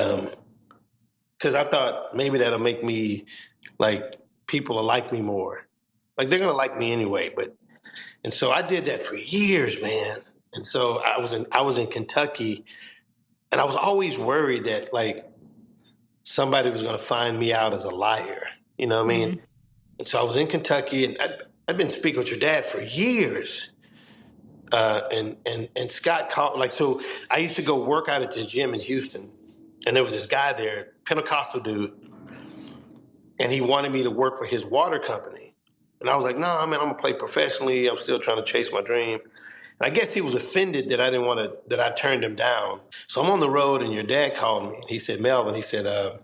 because I thought maybe that'll make me, like, people will like me more. Like, they're going to like me anyway. And so I did that for years, man. And so I was in Kentucky, and I was always worried that, like, somebody was going to find me out as a liar. You know what I mean? Mm-hmm. And so I was in Kentucky, and I'd been speaking with your dad for years. And Scott called, like, so I used to go work out at this gym in Houston, and there was this guy there, Pentecostal dude, and he wanted me to work for his water company. And I was like, nah, man, I'm gonna play professionally. I'm still trying to chase my dream. And I guess he was offended that I turned him down. So I'm on the road, and your dad called me. He said, Melvin, he said, I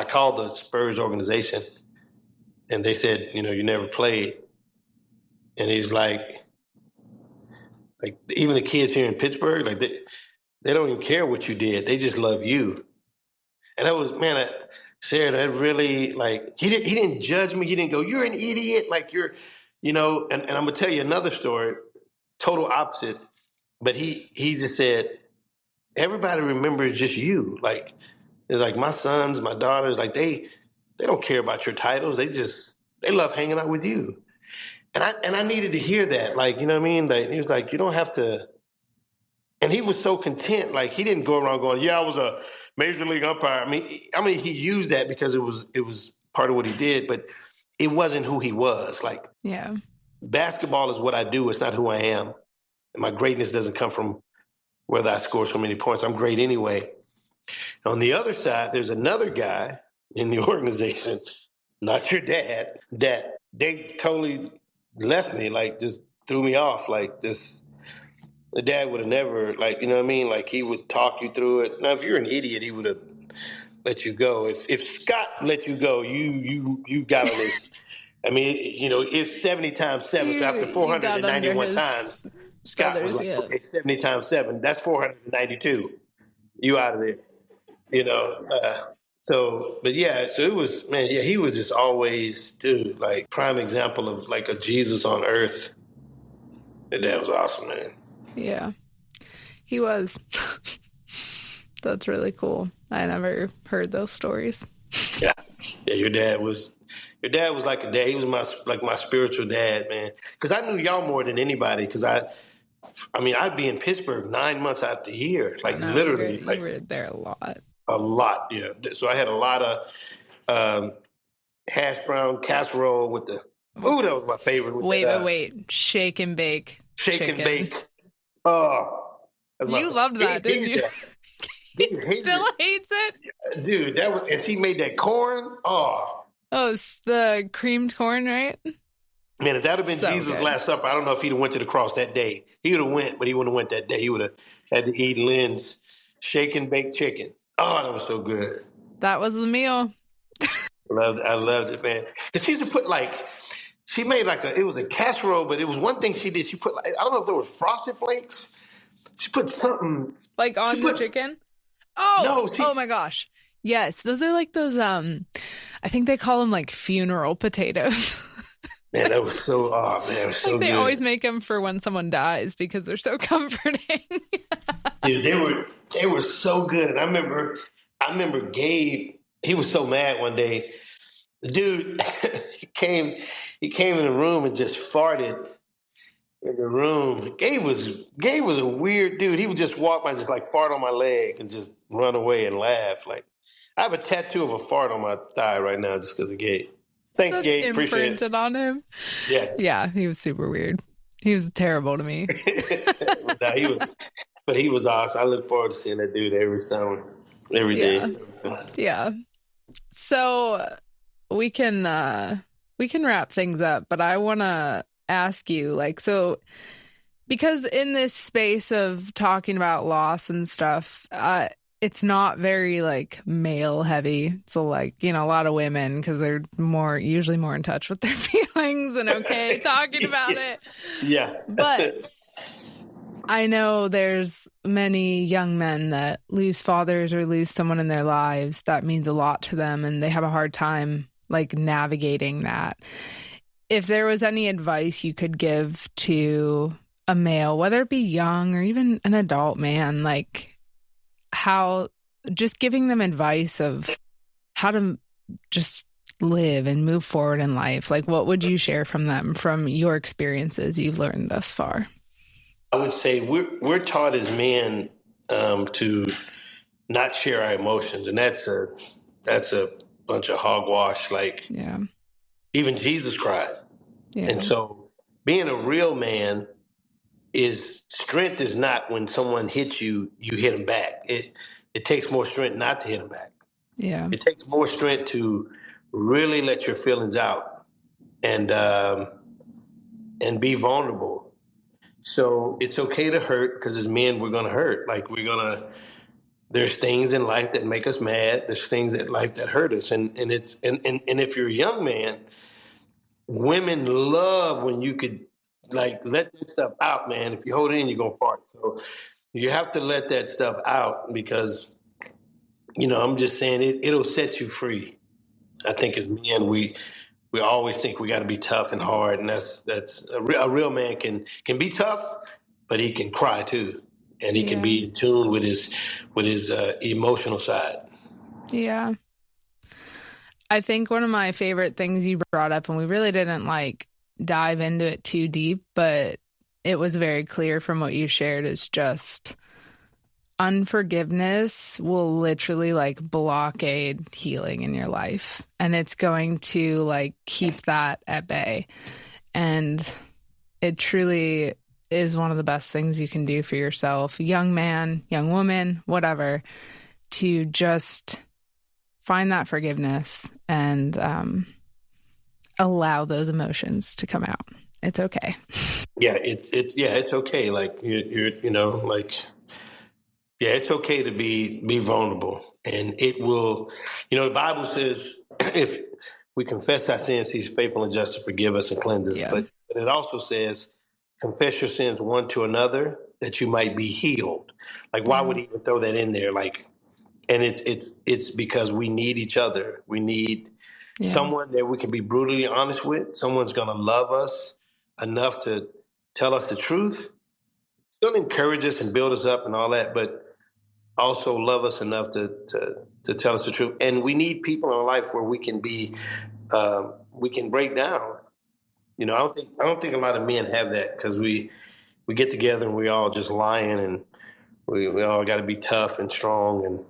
called the Spurs organization, and they said, you never played. And he's like, even the kids here in Pittsburgh, like, they don't even care what you did. They just love you. And that was, man, Sarah, that really, like, he didn't judge me. He didn't go, you're an idiot. Like, you're, and I'm going to tell you another story, total opposite. But he just said, everybody remembers just you. Like, it's like my sons, my daughters, like, they don't care about your titles. They love hanging out with you. And I needed to hear that. Like, you know what I mean? Like, he was like, you don't have to. And he was so content. Like, he didn't go around going, yeah, I was a major league umpire. I mean, he used that because it was part of what he did, but it wasn't who he was. Like, yeah, basketball is what I do. It's not who I am. And my greatness doesn't come from whether I score so many points. I'm great anyway. On the other side, there's another guy in the organization, not your dad, that they totally left me, like, just threw me off. Like, this, the dad would have never, like, you know what I mean? Like, he would talk you through it. Now, if you're an idiot, he would have let you go. If Scott let you go, you got to listen. I mean, it's 70 times 7. So after 491 times, Scott was like, okay, 70 times 7, that's 492. You out of there, but yeah, so it was, man, yeah, he was just always, dude, like, prime example of, like, a Jesus on earth. And that was awesome, man. Yeah, he was. That's really cool. I never heard those stories. Yeah, your dad was like a dad. He was my spiritual dad, man. Because I knew y'all more than anybody. Because I'd be in Pittsburgh 9 months out the year, like, literally. You were there a lot. A lot, yeah. So I had a lot of hash brown casserole with the. Ooh, that was my favorite. Wait. Shake and bake. Shake and bake. Oh, you loved that, didn't you? He still hates it, dude. And she made that corn. Oh, it's the creamed corn, right? Man, if that had been so Jesus' Last Supper, I don't know if he'd have went to the cross that day. He would have went, but he wouldn't have went that day. He would have had to eat Lynn's shake and baked chicken. Oh, that was so good. That was the meal. I loved it, man. Because she used to put, like, she made it was a casserole, but it was one thing she did. She put, like, I don't know if there was Frosted Flakes. She put something. Like on the chicken? Oh, no, oh my gosh. Yes, those are like those, I think they call them, like, funeral potatoes. Man, that was so, it was so good. They always make them for when someone dies because they're so comforting. Dude, they were so good. And I remember Gabe, he was so mad one day. The dude, he came in the room and just farted. in the room. Gabe was a weird dude. He would just walk by, just like fart on my leg and just run away and laugh. Like, I have a tattoo of a fart on my thigh right now just because of Gabe. Thanks, That's Gabe. Appreciate it. imprinted on him. Yeah. Yeah, he was super weird. He was terrible to me. But he was awesome. I look forward to seeing that dude every day. Yeah. So we can wrap things up, but I want to ask you, like, so because in this space of talking about loss and stuff, it's not very like male heavy. So like, a lot of women, because they're usually more in touch with their feelings and talking about it. Yeah. But I know there's many young men that lose fathers or lose someone in their lives that means a lot to them, and they have a hard time like navigating that. If there was any advice you could give to a male, whether it be young or even an adult man, like just giving them advice of how to just live and move forward in life, like what would you share from them, from your experiences you've learned thus far? I would say we're taught as men to not share our emotions, and that's a bunch of hogwash. Like, even Jesus cried, and so being a real man strength is not when someone hits you, you hit them back. It takes more strength not to hit them back. Yeah, it takes more strength to really let your feelings out and be vulnerable. So it's okay to hurt, because as men, we're going to hurt. Like, there's things in life that make us mad. There's things in life that hurt us. And if you're a young man, women love when you could like let that stuff out, man. If you hold it in, you're going to fart. So you have to let that stuff out, because, I'm just saying it'll set you free. I think as men, we always think we got to be tough and hard, and that's a real man can be tough, but he can cry too, and he can be in tune with his emotional side. Yeah, I think one of my favorite things you brought up, and we really didn't like dive into it too deep, but it was very clear from what you shared, is just unforgiveness will literally like blockade healing in your life, and it's going to like keep that at bay. And it truly is one of the best things you can do for yourself, young man, young woman, whatever, to just find that forgiveness and allow those emotions to come out. It's okay. Yeah, it's okay. Like it's okay to be vulnerable, and it will, the Bible says if we confess our sins, he's faithful and just to forgive us and cleanse us. But it also says, confess your sins one to another that you might be healed. Like, why would he even throw that in there? Like, and it's because we need each other. We need someone that we can be brutally honest with. Someone's going to love us enough to tell us the truth, still encourage us and build us up and all that, but also love us enough to tell us the truth. And we need people in our life where we can be, we can break down. I don't think a lot of men have that, because we get together and we all just lying, and we all got to be tough and strong, and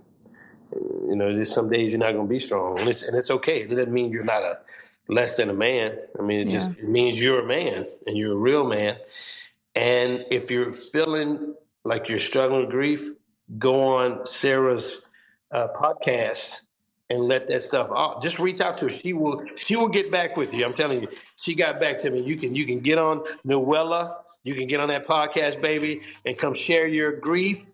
there's some days you're not going to be strong, and it's okay. It doesn't mean you're not less than a man. I mean, it means you're a man, and you're a real man. And if you're feeling like you're struggling with grief, go on Sarah's podcast and let that stuff out. Just reach out to her. She will get back with you. I'm telling you, she got back to me. You can get on Noella. You can get on that podcast, baby, and come share your grief.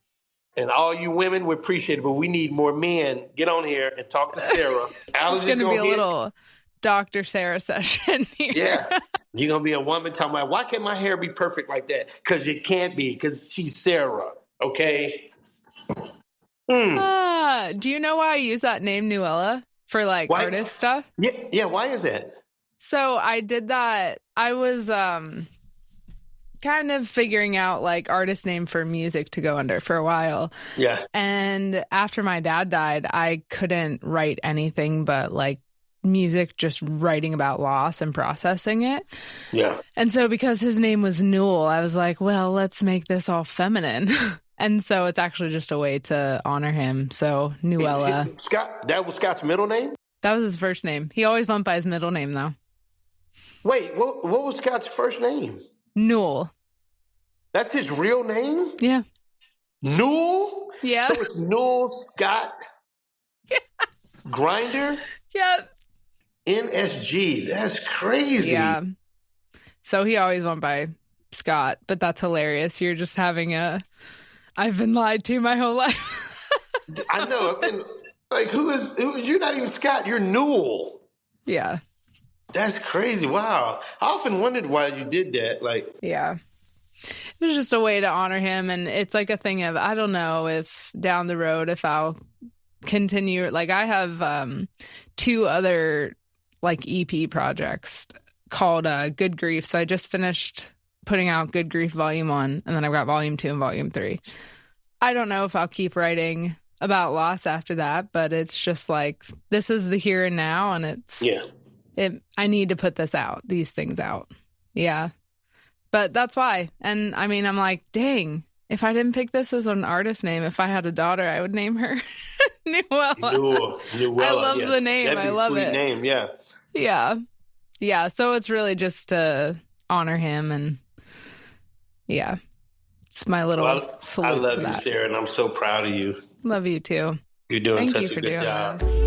And all you women, we appreciate it, but we need more men. Get on here and talk to Sarah. It's going to be a little Dr. Sarah session here. Yeah. You're going to be a woman talking about, why can't my hair be perfect like that? Because it can't be, because she's Sarah, okay? Do you know why I use that name, Nuella, for like artist stuff? Yeah. Why is that? So I did that. I was kind of figuring out like artist name for music to go under for a while. Yeah. And after my dad died, I couldn't write anything but like music just writing about loss and processing it. Yeah. And so because his name was Newell, I was like, well, let's make this all feminine. And so it's actually just a way to honor him. So Newella. Scott, that was Scott's middle name? That was his first name. He always went by his middle name, though. Wait, what was Scott's first name? Newell. That's his real name? Yeah. Newell? Yeah. So it's Newell Scott Grinder? Yep. NSG. That's crazy. Yeah. So he always went by Scott, but that's hilarious. You're just having I've been lied to my whole life. I know. I've been like, you're not even Scott, you're Newell. Yeah. That's crazy. Wow. I often wondered why you did that. Like, yeah. It was just a way to honor him. And it's like a thing of, I don't know if down the road, if I'll continue. Like I have 2 other like EP projects called Good Grief. So I just finished putting out Good Grief Volume 1, and then I've got Volume 2 and Volume 3. I don't know if I'll keep writing about loss after that, but it's just like, this is the here and now, and it's, I need to put these things out. Yeah. But that's why. And I mean, I'm like, dang, if I didn't pick this as an artist name, if I had a daughter, I would name her Newella. Newella. I love the name. That'd be I love a sweet it. Name, yeah. Yeah. Yeah. So it's really just to honor him, and yeah, it's my little salute. I love to you, that. Sarah, and I'm so proud of you. Love you too. You're doing Thank such you a for good doing job. This.